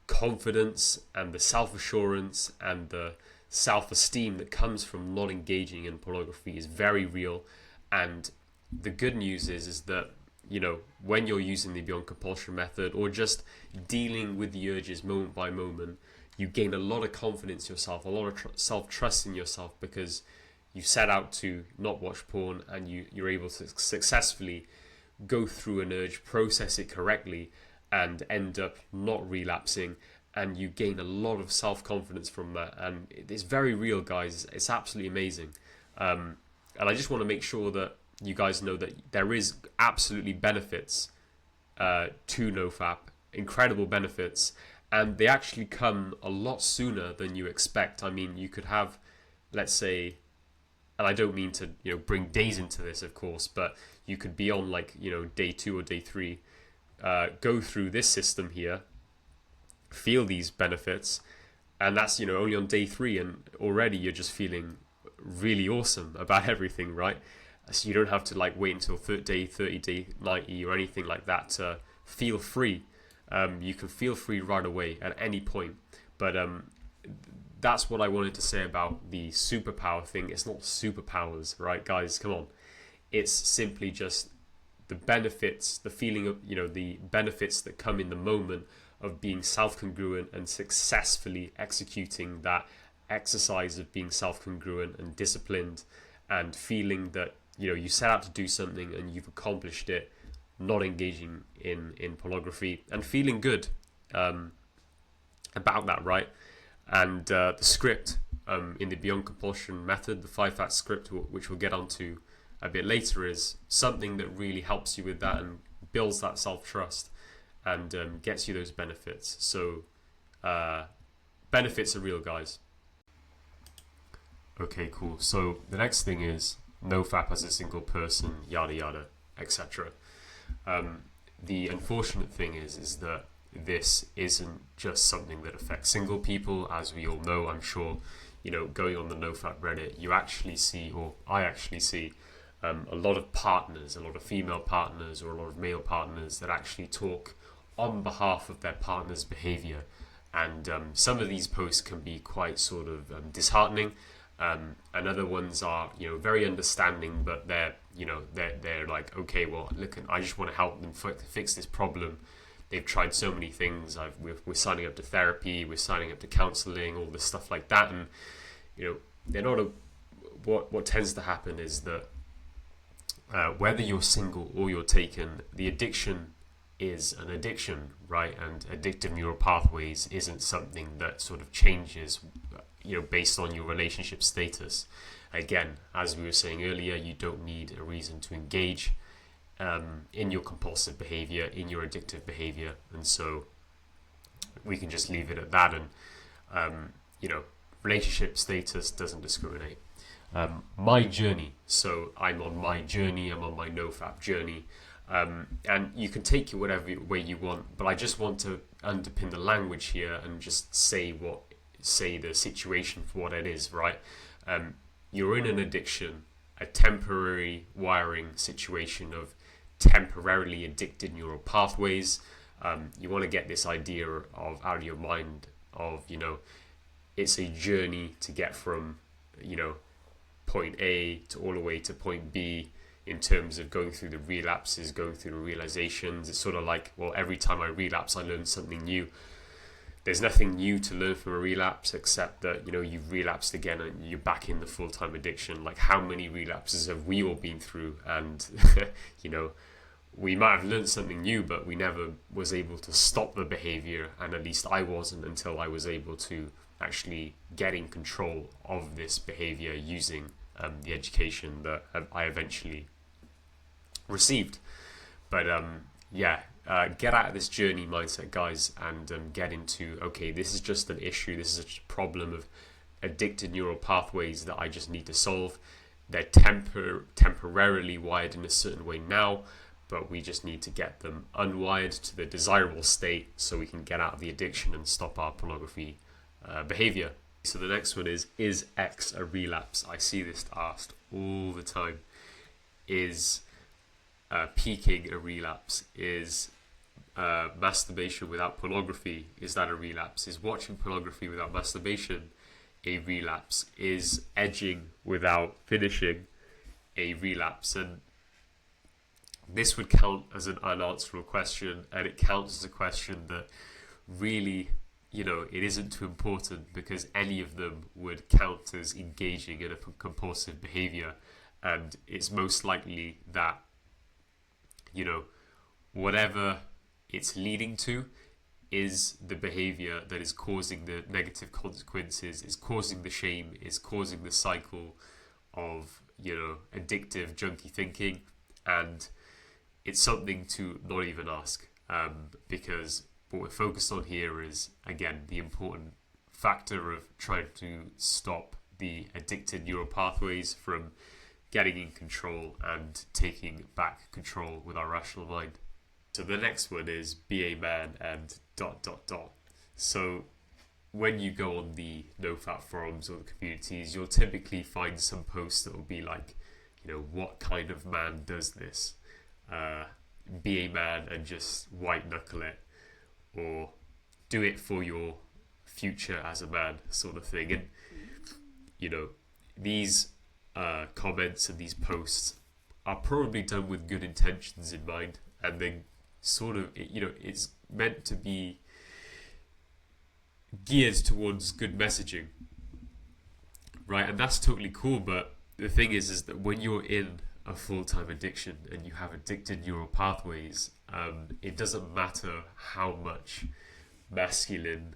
confidence and the self-assurance and the self-esteem that comes from not engaging in pornography is very real. And the good news is that when you're using the beyond compulsion method or just dealing with the urges moment by moment, you gain a lot of confidence in yourself, a lot of self-trust in yourself, because you set out to not watch porn, and you're able to successfully go through an urge, process it correctly, and end up not relapsing. And you gain a lot of self-confidence from that, and it's very real, guys. It's absolutely amazing. And I just want to make sure that you guys know that there is absolutely benefits to NoFap, incredible benefits, and they actually come a lot sooner than you expect. I mean, you could have, let's say, and I don't mean to bring days into this, of course, but you could be on like day 2 or day 3, go through this system here, feel these benefits, and that's only on day 3, and already you're just feeling really awesome about everything, right? So you don't have to like wait until day 30, day 90 or anything like that to feel free. You can feel free right away at any point. But that's what I wanted to say about the superpower thing. It's not superpowers, right, guys? Come on. It's simply just the benefits, the feeling of, the benefits that come in the moment of being self-congruent and successfully executing that exercise of being self-congruent and disciplined, and feeling that you set out to do something and you've accomplished it, not engaging in pornography, and feeling good about that, right? And the script in the Beyond Compulsion method, the 5-fact script, which we'll get onto a bit later, is something that really helps you with that and builds that self-trust and gets you those benefits. So benefits are real, guys. Okay, cool. So the next thing is NoFap as a single person, yada yada, etc. The unfortunate thing is that this isn't just something that affects single people, as we all know. I'm sure, going on the NoFap Reddit, you actually see, or I actually see, a lot of partners, a lot of female partners or a lot of male partners that actually talk on behalf of their partner's behavior. And some of these posts can be quite sort of disheartening. And other ones are, very understanding, but they're like, okay, well, look, I just want to help them fix this problem. They've tried so many things. We're signing up to therapy, we're signing up to counseling, all this stuff like that, and they're not what tends to happen is that whether you're single or you're taken, the addiction is an addiction, right? And addictive neural pathways isn't something that sort of changes based on your relationship status. Again, as we were saying earlier, you don't need a reason to engage in your compulsive behavior, in your addictive behavior, and so we can just leave it at that. And relationship status doesn't discriminate. My journey. So I'm on my journey. I'm on my NoFap journey, and you can take it whatever way you want. But I just want to underpin the language here and just say the situation for what it is, right? You're in an addiction, a temporary wiring situation of temporarily addicted neural pathways. You want to get this idea of out of your mind of, it's a journey to get from, point A to all the way to point B in terms of going through the relapses, going through the realizations. It's sort of like, well, every time I relapse, I learn something new. There's nothing new to learn from a relapse except that, you've relapsed again and you're back in the full-time addiction. Like, how many relapses have we all been through? And, we might have learned something new, but we never was able to stop the behavior. And at least I wasn't, until I was able to actually get in control of this behavior using the education that I eventually received. But get out of this journey mindset, guys, and get into, okay, this is just an issue, this is a problem of addicted neural pathways that I just need to solve. They're temporarily wired in a certain way now, but we just need to get them unwired to the desirable state so we can get out of the addiction and stop our pornography behavior. So the next one is X a relapse? I see this asked all the time. Is peaking a relapse? Is masturbation without pornography, is that a relapse? Is watching pornography without masturbation a relapse? Is edging without finishing a relapse? And This would count as an unanswerable question, and it counts as a question that really, it isn't too important, because any of them would count as engaging in a compulsive behavior. And it's most likely that, whatever it's leading to is the behavior that is causing the negative consequences, is causing the shame, is causing the cycle of, addictive, junky thinking. And it's something to not even ask, because what we're focused on here is, again, the important factor of trying to stop the addicted neural pathways from getting in control and taking back control with our rational mind. So the next one is be a man and ... So when you go on the NoFap forums or the communities, you'll typically find some posts that will be like, what kind of man does this? Be a man and just white knuckle it, or do it for your future as a man, sort of thing. And these comments and these posts are probably done with good intentions in mind, and then sort of it's meant to be geared towards good messaging, right? And that's totally cool. But the thing is that when you're in a full-time addiction and you have addicted neural pathways, it doesn't matter how much masculine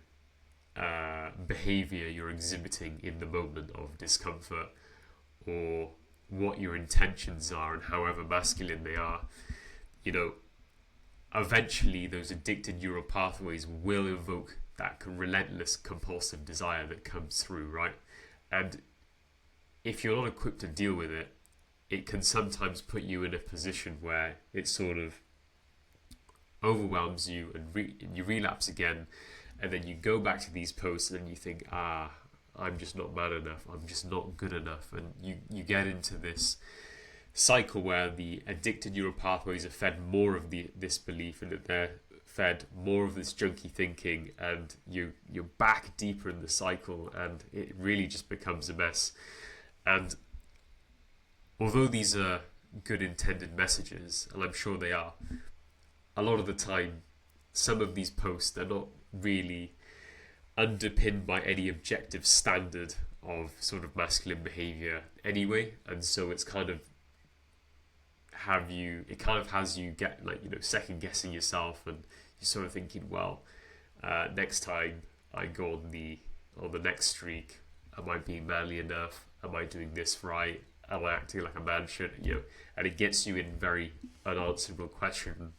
behavior you're exhibiting in the moment of discomfort, or what your intentions are and however masculine they are, eventually those addicted neural pathways will evoke that relentless compulsive desire that comes through, right? And if you're not equipped to deal with it, it can sometimes put you in a position where it sort of overwhelms you, and you relapse again, and then you go back to these posts and you think, I'm just not man enough, I'm just not good enough, and you get into this cycle where the addicted neural pathways are fed more of this belief, and that they're fed more of this junky thinking, and you're back deeper in the cycle, and it really just becomes a mess. And although these are good intended messages, and I'm sure they are, a lot of the time some of these posts are not really underpinned by any objective standard of sort of masculine behavior anyway, and so it's kind of has you get second guessing yourself, and you're sort of thinking, well, next time I go on the next streak, am I being manly enough? Am I doing this right? Am I acting like a man should? And it gets you in very unanswerable question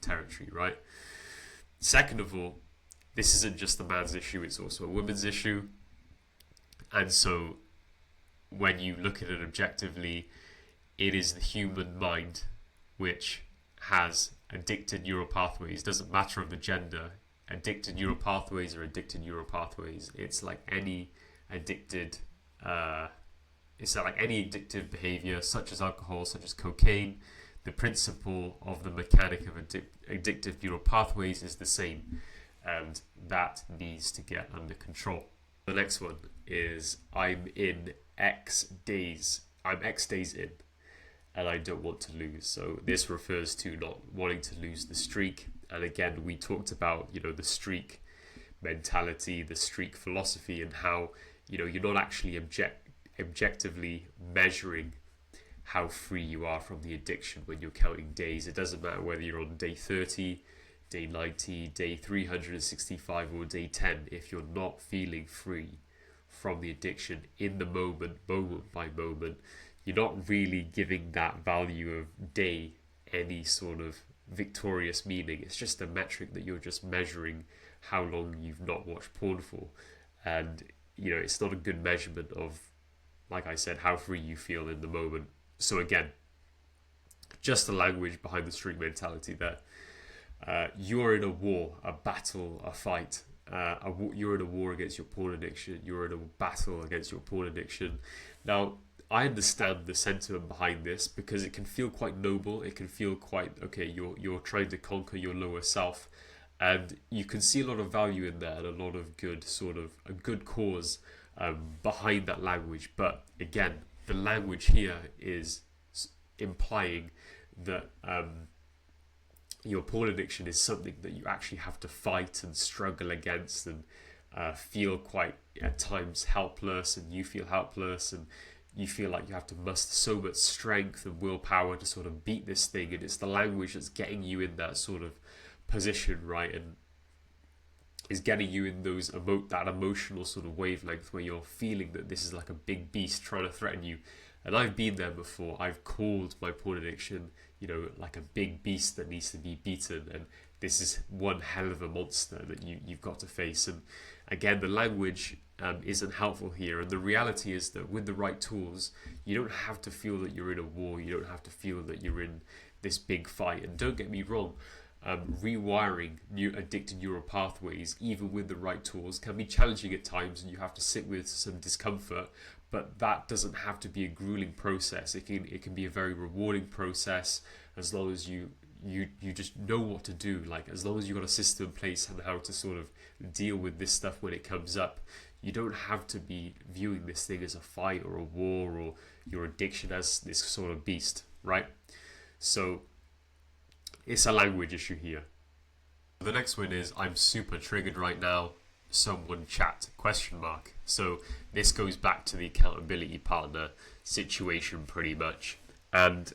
territory, right? Second of all, this isn't just a man's issue, it's also a woman's issue. And so when you look at it objectively, it is the human mind which has addicted neural pathways. Doesn't matter of the gender. Addicted neural pathways are addicted neural pathways. It's like any addicted addictive behavior, such as alcohol, such as cocaine. The principle of the mechanic of addictive neural pathways is the same, and that needs to get under control. The next one is I'm X days in, and I don't want to lose. So this refers to not wanting to lose the streak. And again, we talked about the streak mentality, the streak philosophy, and how you're not actually objectively measuring how free you are from the addiction when you're counting days. It doesn't matter whether you're on day 30, day 90, day 365, or day 10. If you're not feeling free from the addiction in the moment by moment, you're not really giving that value of day any sort of victorious meaning. It's just a metric that you're just measuring how long you've not watched porn for. And it's not a good measurement of, like I said, how free you feel in the moment. So again, just the language behind the streak mentality there. You're in a war, a battle, a fight. You're in a war against your porn addiction. You're in a battle against your porn addiction. Now, I understand the sentiment behind this, because it can feel quite noble. It can feel quite, okay, you're trying to conquer your lower self. And you can see a lot of value in that, and a lot of a good cause behind that language. But again, the language here is implying that your porn addiction is something that you actually have to fight and struggle against, and feel quite at times helpless, and you feel helpless, and you feel like you have to muster so much strength and willpower to sort of beat this thing. And it's the language that's getting you in that sort of position, right? And is getting you in that emotional sort of wavelength where you're feeling that this is like a big beast trying to threaten you. And I've been there before. I've called my porn addiction, like a big beast that needs to be beaten. And this is one hell of a monster that you've got to face. And again, the language isn't helpful here. And the reality is that with the right tools, you don't have to feel that you're in a war. You don't have to feel that you're in this big fight. And don't get me wrong, rewiring new addicted neural pathways, even with the right tools, can be challenging at times, and you have to sit with some discomfort. But that doesn't have to be a grueling process. It can be a very rewarding process, as long as you just know what to do. Like, as long as you've got a system in place and how to sort of deal with this stuff when it comes up. You don't have to be viewing this thing as a fight or a war, or your addiction as this sort of beast, right? So it's a language issue here. The next one is, I'm super triggered right now. Someone chat ? So this goes back to the accountability partner situation pretty much. And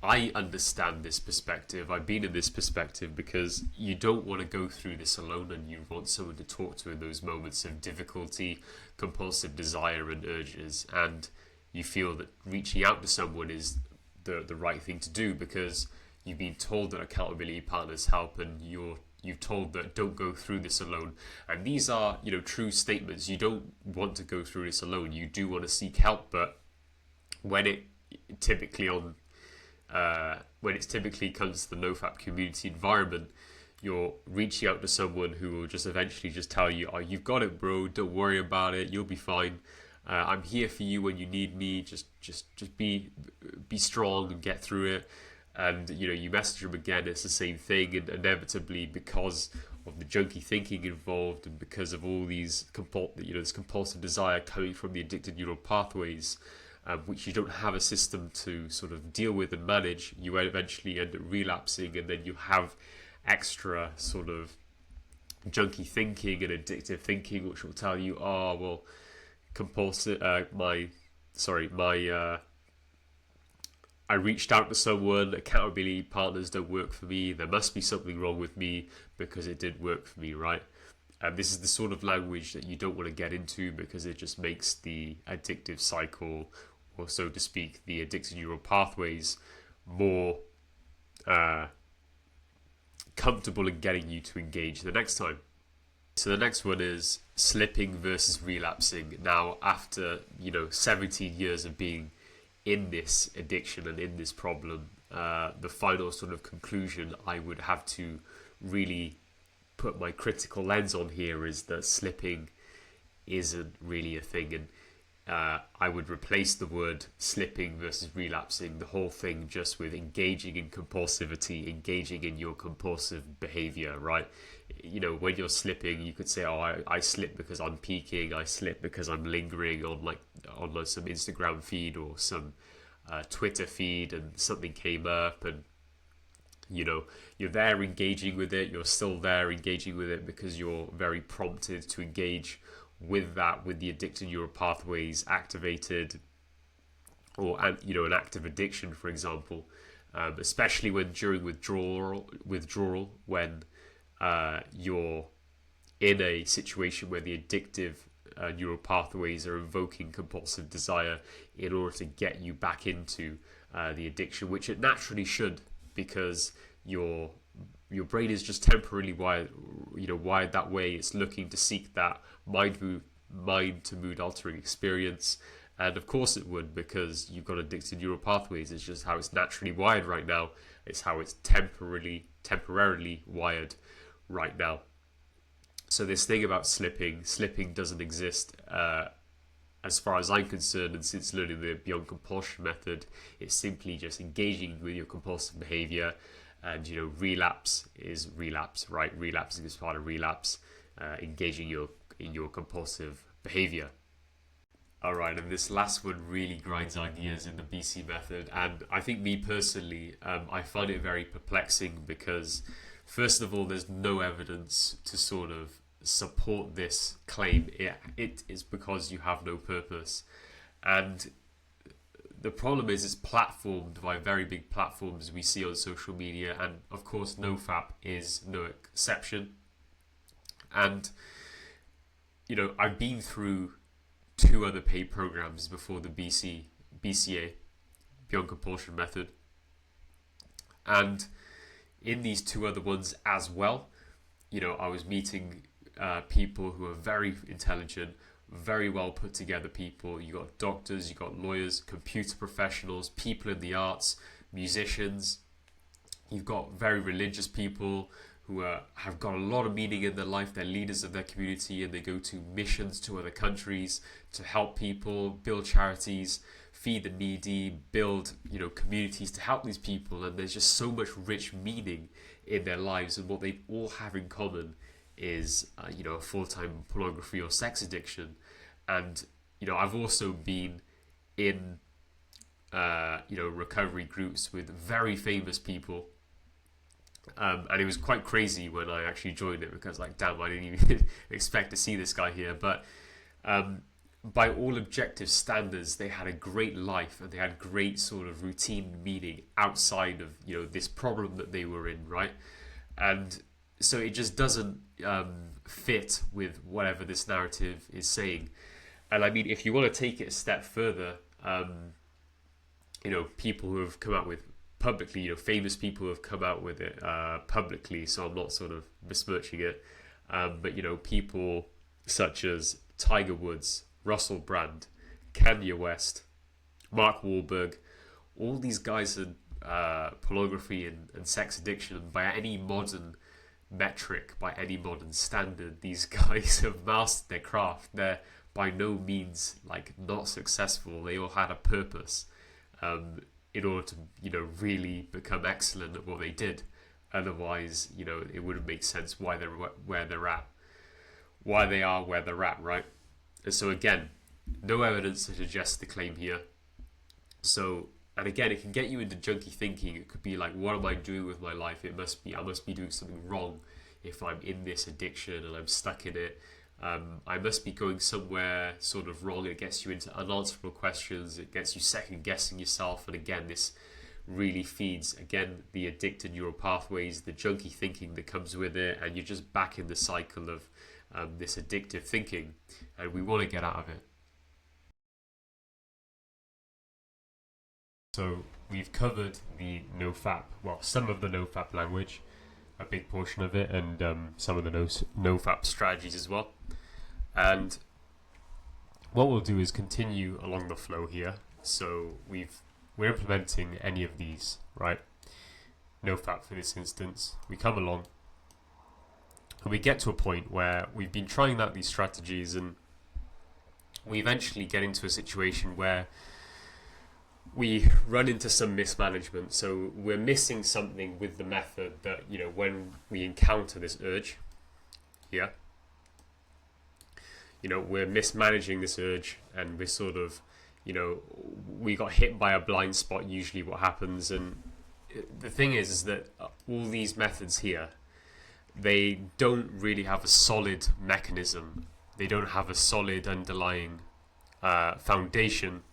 I understand this perspective. I've been in this perspective, because you don't want to go through this alone, and you want someone to talk to in those moments of difficulty, compulsive desire and urges. And you feel that reaching out to someone is the right thing to do, because you've been told that accountability partners help, and you've told that don't go through this alone. And these are, true statements. You don't want to go through this alone. You do want to seek help, but when it typically comes to the NoFap community environment, you're reaching out to someone who will just eventually just tell you, "Oh, you've got it, bro. Don't worry about it. You'll be fine. I'm here for you when you need me. Just be strong and get through it." And you message them again, it's the same thing. And inevitably, because of the junky thinking involved, and because of all these this compulsive desire coming from the addicted neural pathways, which you don't have a system to sort of deal with and manage, you eventually end up relapsing. And then you have extra sort of junky thinking and addictive thinking, which will tell you, "Oh, well, I reached out to someone, accountability partners don't work for me, there must be something wrong with me because it did work for me," right? And this is the sort of language that you don't want to get into, because it just makes the addictive cycle, or so to speak, the addicted neural pathways, more comfortable in getting you to engage the next time. So the next one is slipping versus relapsing. Now, after 17 years of being in this addiction and in this problem, the final sort of conclusion I would have to really put my critical lens on here is that slipping isn't really a thing. And I would replace the word slipping versus relapsing, the whole thing, just with engaging in compulsivity, engaging in your compulsive behavior, right? When you're slipping, you could say, "Oh, I slip because I'm peaking. I slip because I'm lingering on some Instagram feed or some Twitter feed, and something came up, and you're there engaging with it. You're still there engaging with it because you're very prompted to engage with the addicted neural pathways activated, or an active addiction, for example, especially when during withdrawal, when you're in a situation where the addictive neural pathways are invoking compulsive desire in order to get you back into the addiction, which it naturally should, because your brain is just temporarily wired that way. It's looking to seek that mind to mood altering experience, and of course it would, because you've got addicted neural pathways. It's just how it's naturally wired right now. It's how it's temporarily wired right now. So this thing about slipping doesn't exist as far as I'm concerned. And since learning the Beyond Compulsion method, it's simply just engaging with your compulsive behavior. And relapse is relapse, right? Relapsing is part of relapse. Engaging in your compulsive behavior. All right, and this last one really grinds our gears in the BC method, and I think me personally, I find it very perplexing because, first of all, there's no evidence to sort of support this claim. It is because you have no purpose, and the problem is it's platformed by very big platforms we see on social media, and of course, NoFap is no exception. And I've been through two other paid programs before the BCA, Beyond Compulsion Method. And in these two other ones as well, I was meeting people who are very intelligent, very well put together people. You got doctors, you got lawyers, computer professionals, people in the arts, musicians. You've got very religious people who have got a lot of meaning in their life. They're leaders of their community and they go to missions to other countries to help people, build charities, feed the needy, build communities to help these people. And there's just so much rich meaning in their lives, and what they all have in common is a full-time pornography or sex addiction. And I've also been in recovery groups with very famous people. And it was quite crazy when I actually joined it because, like, damn, I didn't even expect to see this guy here. But by all objective standards, they had a great life and they had great sort of routine meaning outside of this problem that they were in, right? And so it just doesn't fit with whatever this narrative is saying. And I mean, if you want to take it a step further, people who have come out with publicly, famous people who have come out with it publicly, so I'm not sort of besmirching it, but people such as Tiger Woods, Russell Brand, Kanye West, Mark Wahlberg, all these guys are pornography and sex addiction. By any modern metric, by any modern standard, these guys have mastered their craft. They're by no means not successful. They all had a purpose in order to really become excellent at what they did. Otherwise, it wouldn't make sense why they're where they're at, why they are where they're at, right? And so again, no evidence to suggest the claim here. So, and again, it can get you into junky thinking. It could be like, what am I doing with my life? I must be doing something wrong if I'm in this addiction and I'm stuck in it. I must be going somewhere sort of wrong. It gets you into unanswerable questions. It gets you second guessing yourself. And again, this really feeds, again, the addicted neural pathways, the junky thinking that comes with it. And you're just back in the cycle of this addictive thinking. And we want to get out of it. So we've covered the NoFap, well, some of the NoFap language, a big portion of it, and some of the NoFap strategies as well. And what we'll do is continue along the flow here. So we're implementing any of these, right? NoFap for this instance. We come along and we get to a point where we've been trying out these strategies, and we eventually get into a situation where we run into some mismanagement. So we're missing something with the method that, when we encounter this urge here, we're mismanaging this urge, and we're sort of, we got hit by a blind spot, usually what happens. And the thing is that all these methods here, they don't really have a solid mechanism. They don't have a solid underlying foundation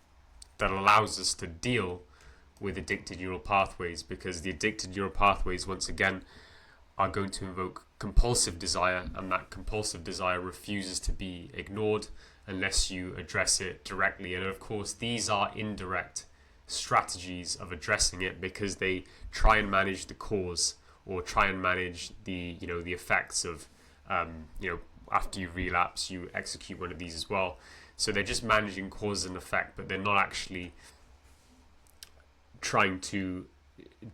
that allows us to deal with addicted neural pathways, because the addicted neural pathways, once again, are going to invoke compulsive desire, and that compulsive desire refuses to be ignored unless you address it directly. And of course, these are indirect strategies of addressing it, because they try and manage the cause, or try and manage the the effects of after you relapse, you execute one of these as well. So they're just managing cause and effect, but they're not actually trying to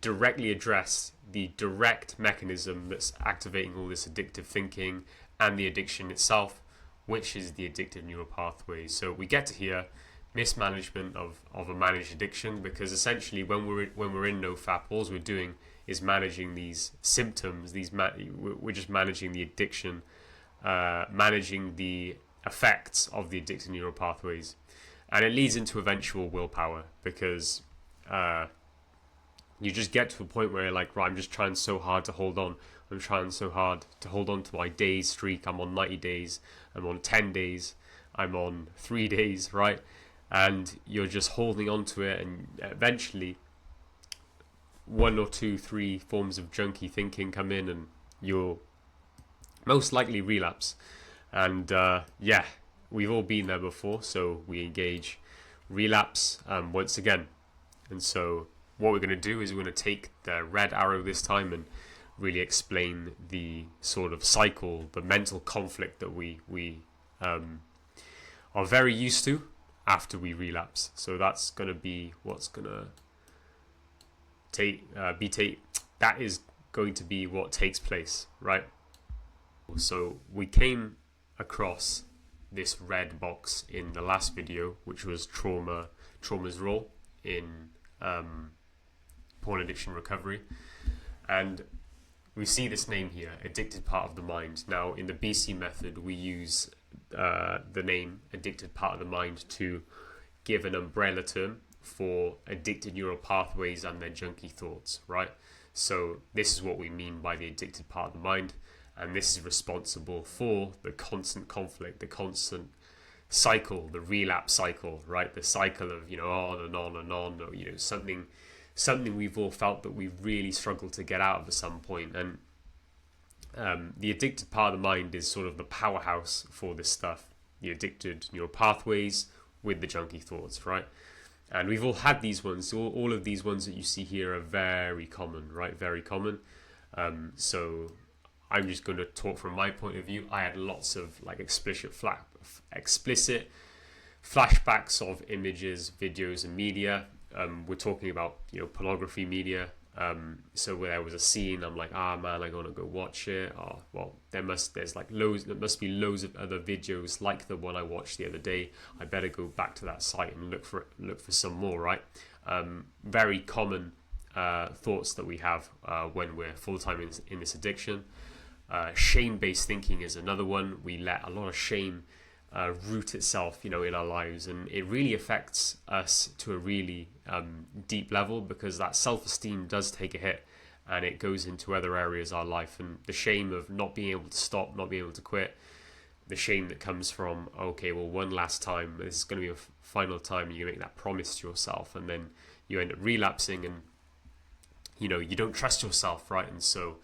directly address the direct mechanism that's activating all this addictive thinking and the addiction itself, which is the addictive neural pathway. So we get to here, mismanagement of a managed addiction, because essentially when we're in NoFap, all we're doing is managing these symptoms. We're just managing the addiction, managing the effects of the addictive neural pathways. And it leads into eventual willpower, because you just get to a point where you're like, right, I'm just trying so hard to hold on. I'm trying so hard to hold on to my days streak. I'm on 90 days. I'm on 10 days. I'm on 3 days, right? And you're just holding on to it, and eventually 1 or 2, 3 forms of junky thinking come in, and you'll most likely relapse. And yeah, we've all been there before, so we engage relapse once again. And so what we're going to do is we're going to take the red arrow this time and really explain the sort of cycle, the mental conflict that we are very used to after we relapse. So that's going to be what's going to that is going to be what takes place, right? So we came across this red box in the last video, which was trauma's role in porn addiction recovery, and we see this name here, addicted part of the mind. Now in the BC method, we use the name addicted part of the mind to give an umbrella term for addicted neural pathways and their junky thoughts, right? So this is what we mean by the addicted part of the mind, and this is responsible for the constant conflict, the constant cycle, the relapse cycle, right? The cycle of, on and on and on, or, something we've all felt that we've really struggled to get out of at some point. And the addicted part of the mind is sort of the powerhouse for this stuff, the addicted neural pathways with the junky thoughts, right? And we've all had these ones. All of these ones that you see here are very common, right? Very common. So I'm just going to talk from my point of view. I had lots of like explicit flashbacks of images, videos, and media. We're talking about pornography media. So where there was a scene, I'm like, man, I'm gonna go watch it. Oh, well, there must be loads of other videos like the one I watched the other day. I better go back to that site and look for some more, right? Very common thoughts that we have when we're full-time in this addiction. Shame-based thinking is another one. We let a lot of shame root itself, in our lives, and it really affects us to a really deep level, because that self-esteem does take a hit, and it goes into other areas of our life. And the shame of not being able to stop, not being able to quit, the shame that comes from, okay, well, one last time, this is going to be a final time, you make that promise to yourself, and then you end up relapsing, and you don't trust yourself, right? And so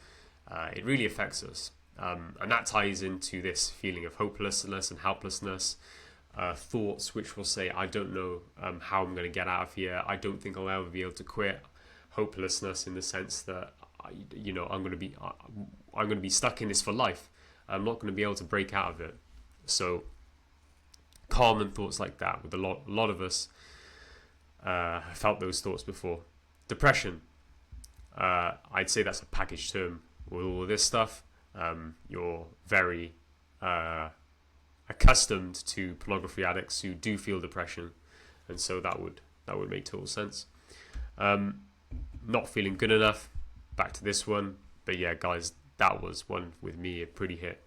it really affects us. And that ties into this feeling of hopelessness and helplessness, thoughts which will say, I don't know how I'm going to get out of here. I don't think I'll ever be able to quit. Hopelessness in the sense that I'm going to be stuck in this for life. I'm not going to be able to break out of it. So common thoughts like that, with a lot of us felt those thoughts before. Depression, I'd say that's a package term with all of this stuff. You're very accustomed to pornography addicts who do feel depression, and so that would make total sense. Not feeling good enough, back to this one. But yeah, guys, that was one with me, it pretty hit.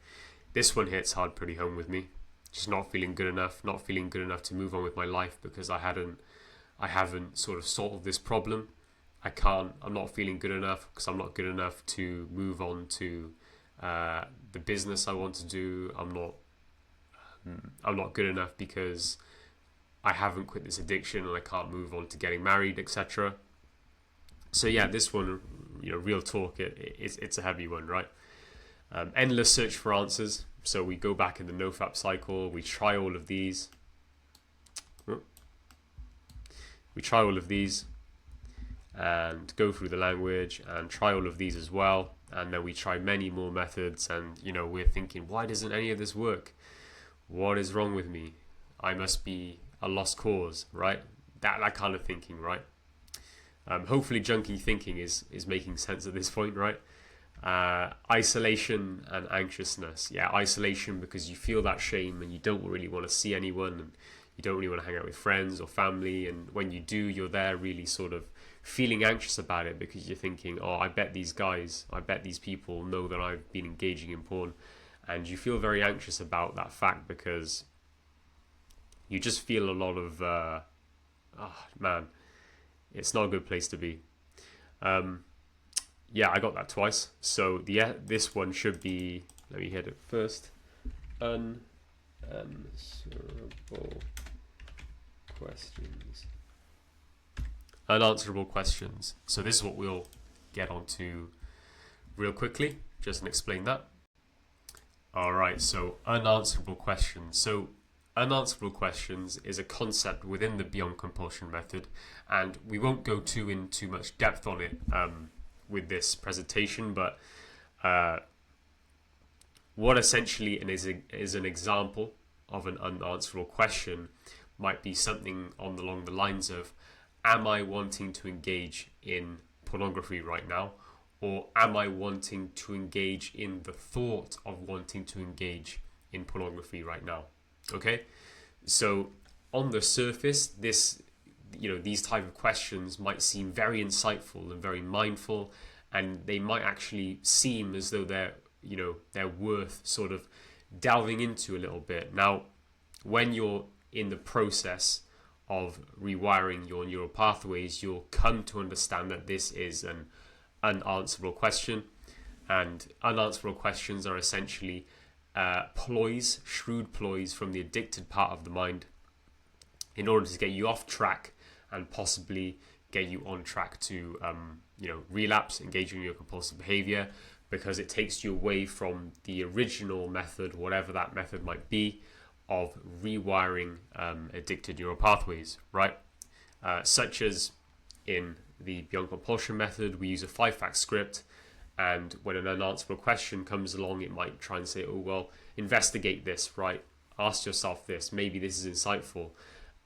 This one hits hard, pretty home with me. Just not feeling good enough to move on with my life, because I haven't sort of solved this problem. I'm not feeling good enough because I'm not good enough to move on to the business I want to do. I'm not good enough because I haven't quit this addiction, and I can't move on to getting married, etc. So yeah, this one, real talk, it's a heavy one, right? Endless search for answers. So we go back in the NoFap cycle. We try all of these. And go through the language and try all of these as well. And then we try many more methods, and we're thinking, why doesn't any of this work? What is wrong with me? I must be a lost cause, right? That kind of thinking, right? Hopefully junky thinking is making sense at this point, right? Isolation and anxiousness. Yeah, isolation because you feel that shame and you don't really want to see anyone, and you don't really want to hang out with friends or family, and when you do, you're there really sort of feeling anxious about it, because you're thinking, I bet these people know that I've been engaging in porn, and you feel very anxious about that fact, because you just feel a lot of, man, it's not a good place to be. Yeah, I got that twice. So this one should be, let me hit it first. Unanswerable questions. Unanswerable questions. So this is what we'll get onto real quickly, just to explain that. All right, so unanswerable questions. So unanswerable questions is a concept within the Beyond Compulsion method, and we won't go into much depth on it with this presentation, but what essentially is an example of an unanswerable question might be something along the lines of, am I wanting to engage in pornography right now? Or am I wanting to engage in the thought of wanting to engage in pornography right now? Okay, so on the surface, these type of questions might seem very insightful and very mindful, and they might actually seem as though they're worth sort of delving into a little bit. Now, when you're in the process of rewiring your neural pathways, you'll come to understand that this is an unanswerable question, and unanswerable questions are essentially shrewd ploys from the addicted part of the mind in order to get you off track and possibly get you on track to relapse, engaging in your compulsive behavior, because it takes you away from the original method, whatever that method might be, of rewiring addicted neural pathways, right? Such as in the Beyond Compulsion method, we use a 5-fact script, and when an unanswerable question comes along, it might try and say, oh, well, investigate this, right? Ask yourself this, maybe this is insightful.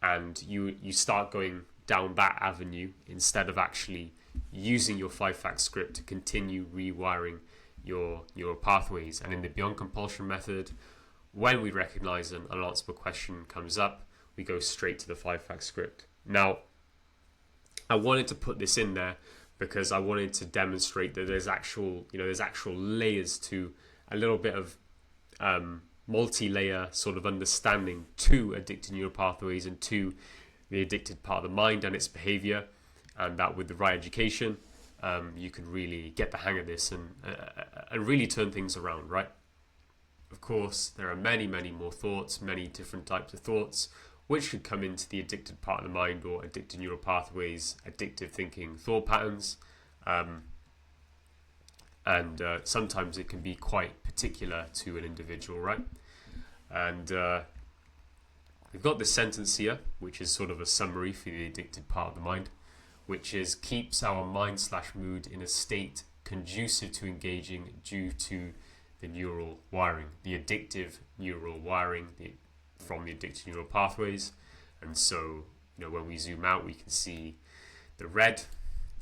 And you start going down that avenue instead of actually using your 5-fact script to continue rewiring your pathways. And in the Beyond Compulsion method, when we recognize an unanswerable question comes up, we go straight to the 5-fact script. Now, I wanted to put this in there because I wanted to demonstrate that there's actual layers to a little bit of multi-layer sort of understanding to addicted neural pathways and to the addicted part of the mind and its behavior, and that with the right education, you can really get the hang of this and really turn things around, right? Of course, there are many, many more thoughts, many different types of thoughts, which could come into the addicted part of the mind or addicted neural pathways, addictive thinking thought patterns. And sometimes it can be quite particular to an individual, right? And we've got this sentence here, which is sort of a summary for the addicted part of the mind, which is, keeps our mind/mood in a state conducive to engaging due to the neural wiring, the addictive neural wiring from the addicted neural pathways. And so, when we zoom out, we can see the red,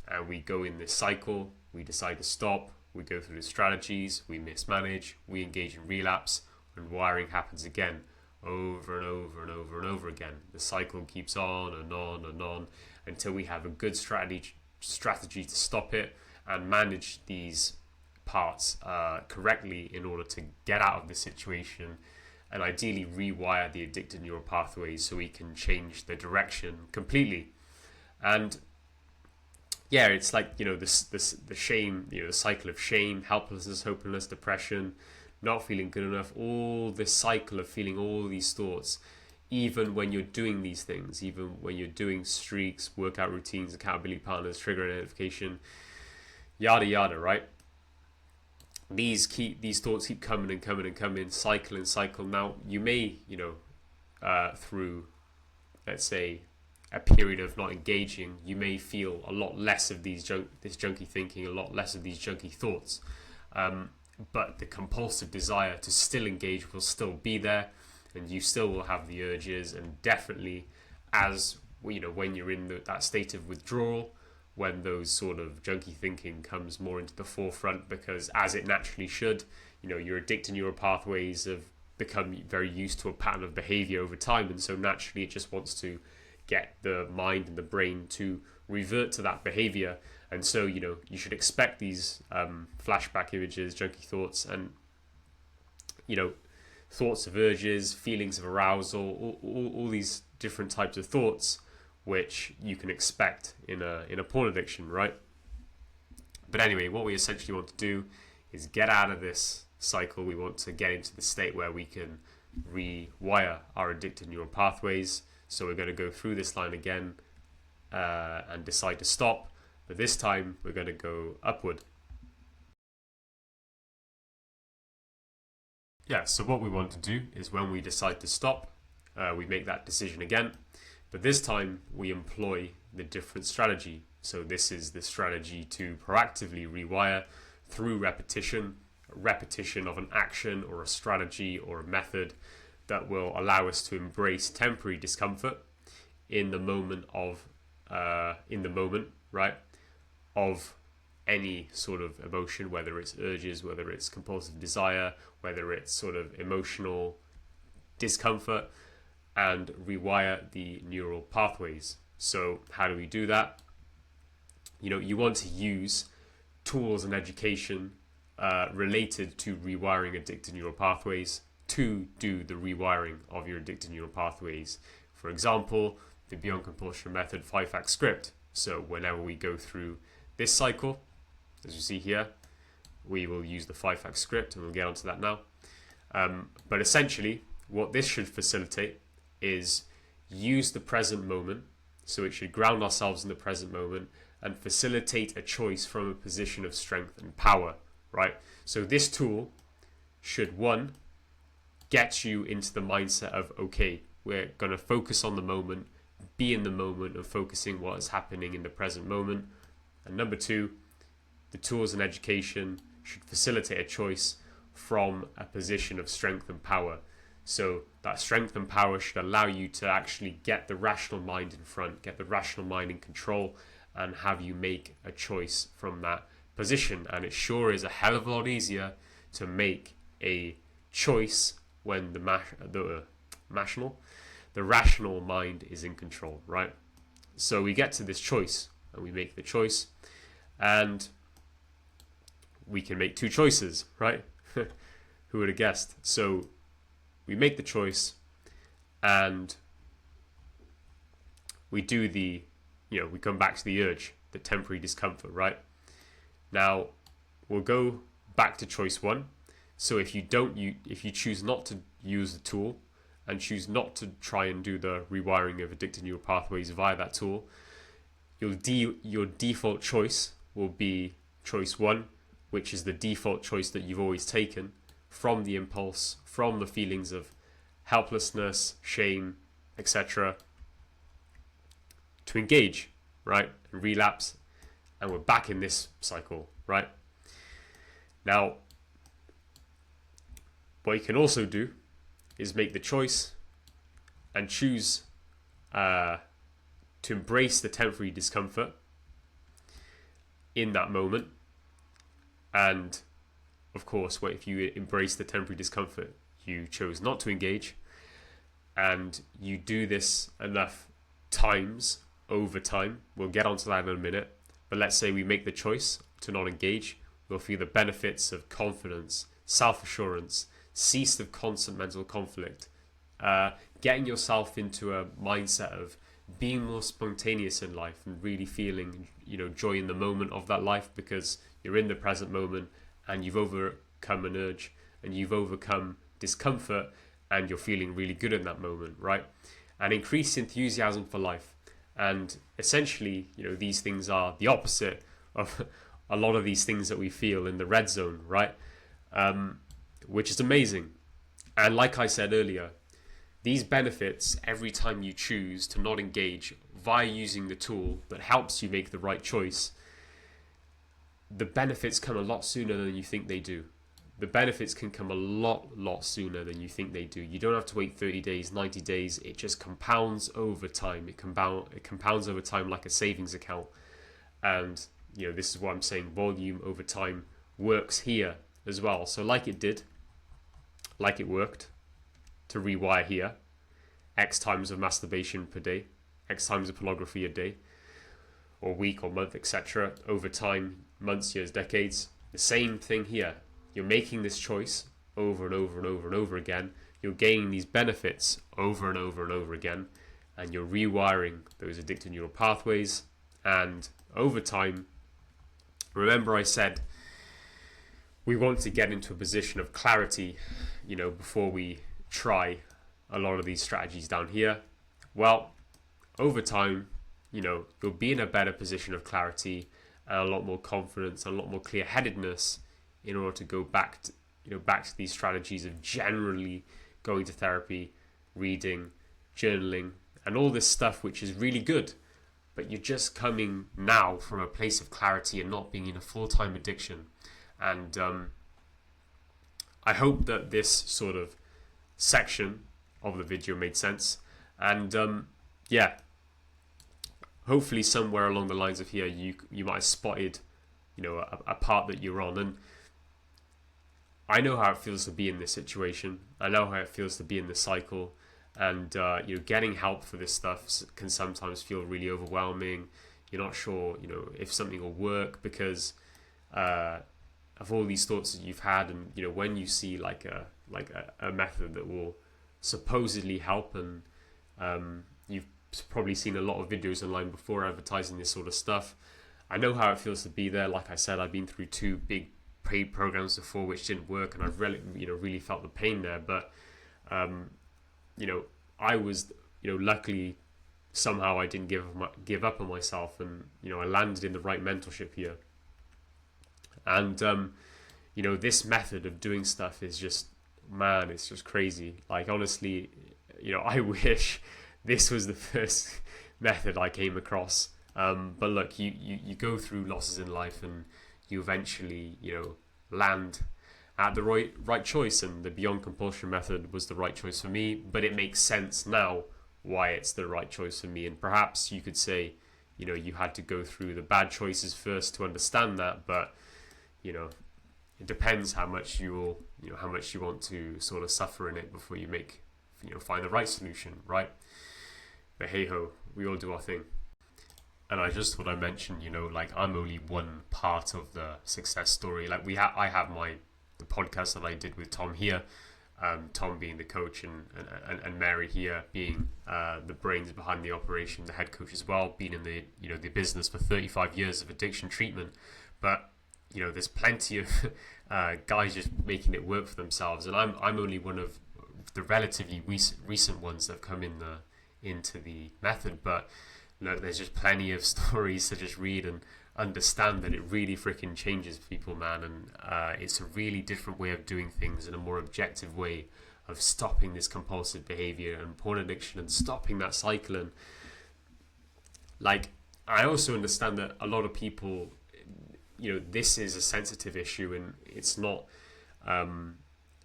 and we go in this cycle, we decide to stop, we go through the strategies, we mismanage, we engage in relapse, and wiring happens again, over and over and over and over again. The cycle keeps on and on and on until we have a good strategy to stop it and manage these parts correctly in order to get out of the situation and ideally rewire the addicted neural pathways so we can change the direction completely. And yeah, it's like, the shame, the cycle of shame, helplessness, hopelessness, depression, not feeling good enough, all this cycle of feeling all these thoughts, even when you're doing these things, even when you're doing streaks, workout routines, accountability partners, trigger identification, yada yada, right? These thoughts keep coming and coming and coming, cycle and cycle. Now, you may, through, let's say, a period of not engaging, you may feel a lot less of this junky thinking, a lot less of these junky thoughts. But the compulsive desire to still engage will still be there, and you still will have the urges. And definitely, as when you're in that state of withdrawal, when those sort of junky thinking comes more into the forefront, because as it naturally should, your addicted neural pathways have become very used to a pattern of behavior over time, and so naturally it just wants to get the mind and the brain to revert to that behavior. And so you should expect these flashback images, junky thoughts, and thoughts of urges, feelings of arousal, all these different types of thoughts which you can expect in a porn addiction, right? But anyway, what we essentially want to do is get out of this cycle. We want to get into the state where we can rewire our addictive neural pathways. So we're going to go through this line again and decide to stop. But this time we're going to go upward. Yeah, so what we want to do is when we decide to stop, we make that decision again. But this time we employ the different strategy. So this is the strategy to proactively rewire through repetition of an action or a strategy or a method that will allow us to embrace temporary discomfort in the moment, right, of any sort of emotion, whether it's urges, whether it's compulsive desire, whether it's sort of emotional discomfort, and rewire the neural pathways. So how do we do that? You want to use tools and education related to rewiring addictive neural pathways to do the rewiring of your addictive neural pathways. For example, the Beyond Compulsion Method 5-fact script. So whenever we go through this cycle, as you see here, we will use the 5-fact script, and we'll get onto that now. But essentially, what this should facilitate is use the present moment. So it should ground ourselves in the present moment and facilitate a choice from a position of strength and power, right? So this tool should, one, get you into the mindset of, okay, we're going to focus on the moment, be in the moment of focusing what is happening in the present moment. And number two, the tools and education should facilitate a choice from a position of strength and power. So that strength and power should allow you to actually get the rational mind in front, get the rational mind in control, and have you make a choice from that position. And it sure is a hell of a lot easier to make a choice when the rational mind is in control, right? So we get to this choice and we make the choice, and we can make two choices, right? Who would have guessed? So we make the choice and we do we come back to the urge, the temporary discomfort, right? Now we'll go back to choice one. So if you choose not to use the tool and choose not to try and do the rewiring of addictive neural pathways via that tool, your default choice will be choice one, which is the default choice that you've always taken from the impulse, from the feelings of helplessness, shame, etc., to engage, right, and relapse, and we're back in this cycle, right? Now, what you can also do is make the choice and choose to embrace the temporary discomfort in that moment. And of course, if you embrace the temporary discomfort, you chose not to engage, and you do this enough times over time. We'll get onto that in a minute. But let's say we make the choice to not engage, we'll feel the benefits of confidence, self-assurance, cease of constant mental conflict, getting yourself into a mindset of being more spontaneous in life and really feeling, joy in the moment of that life, because you're in the present moment and you've overcome an urge and you've overcome discomfort and you're feeling really good in that moment, right? And increased enthusiasm for life. And essentially, these things are the opposite of a lot of these things that we feel in the red zone, right? Which is amazing. And like I said earlier, these benefits, every time you choose to not engage via using the tool that helps you make the right choice, the benefits come a lot sooner than you think they do. The benefits can come a lot sooner than you think they do. You don't have to wait 30 days, 90 days. It just compounds over time. It compounds over time like a savings account. And, this is what I'm saying. Volume over time works here as well. So like it worked to rewire here, X times of masturbation per day, X times of pornography a day, or week or month, etc. over time, months, years, decades. The same thing here. You're making this choice over and over and over and over again, you're gaining these benefits over and over and over again, and you're rewiring those addictive neural pathways. And over time, remember I said we want to get into a position of clarity, before we try a lot of these strategies down here. Well, over time, you'll be in a better position of clarity and a lot more confidence and a lot more clear-headedness in order to go back to these strategies of generally going to therapy, reading, journaling, and all this stuff, which is really good. But you're just coming now from a place of clarity and not being in a full-time addiction. And I hope that this sort of section of the video made sense. And hopefully somewhere along the lines of here, you might have spotted, a part that you're on. And I know how it feels to be in this situation. I know how it feels to be in this cycle. And getting help for this stuff can sometimes feel really overwhelming. You're not sure, if something will work because of all these thoughts that you've had. And when you see like a method that will supposedly help, and you've probably seen a lot of videos online before advertising this sort of stuff. I know how it feels to be there. Like I said, I've been through 2 big paid programs before which didn't work, and I've really felt the pain there. But I was, luckily somehow I didn't give up on myself, and I landed in the right mentorship here. And this method of doing stuff is just, man, it's just crazy. Like, honestly, I wish this was the first method I came across. But look, you go through losses in life, and you eventually, land at the right choice. And the Beyond Compulsion method was the right choice for me. But it makes sense now why it's the right choice for me. And perhaps you could say, you had to go through the bad choices first to understand that. But it depends how much you want to sort of suffer in it before you find the right solution, right? But hey ho, we all do our thing. And I just thought I'd mention, I'm only one part of the success story. Like I have the podcast that I did with Tom here, Tom being the coach, and Mary here being the brains behind the operation, the head coach as well, being in the the business for 35 years of addiction treatment. But there's plenty of guys just making it work for themselves, and I'm only one of the relatively recent ones that have come into the method. But there's just plenty of stories to just read and understand that it really freaking changes people, man. And it's a really different way of doing things, and a more objective way of stopping this compulsive behavior and porn addiction and stopping that cycle. And I also understand that a lot of people, this is a sensitive issue, and it's not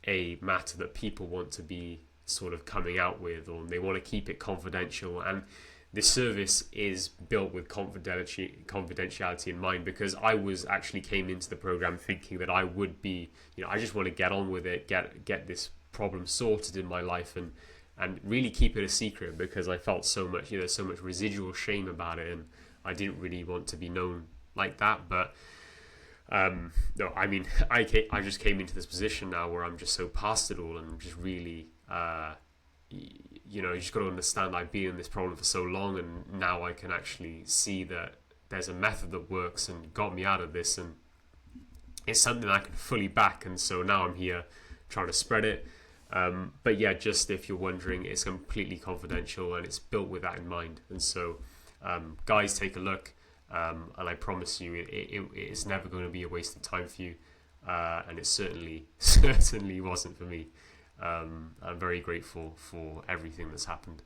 a matter that people want to be sort of coming out with, or they want to keep it confidential. And this service is built with confidentiality in mind, because I came into the program thinking that I would be, I just want to get on with it, get this problem sorted in my life, and really keep it a secret, because I felt so much, so much residual shame about it, and I didn't really want to be known like that. But no, I mean, I just came into this position now where I'm just so past it all, and I'm just really, you just got to understand I've been in this problem for so long, and now I can actually see that there's a method that works and got me out of this, and it's something I can fully back. And so now I'm here trying to spread it. But yeah, just if you're wondering, it's completely confidential, and it's built with that in mind. And so guys, take a look. And I promise you, it's never going to be a waste of time for you, and it certainly wasn't for me. I'm very grateful for everything that's happened.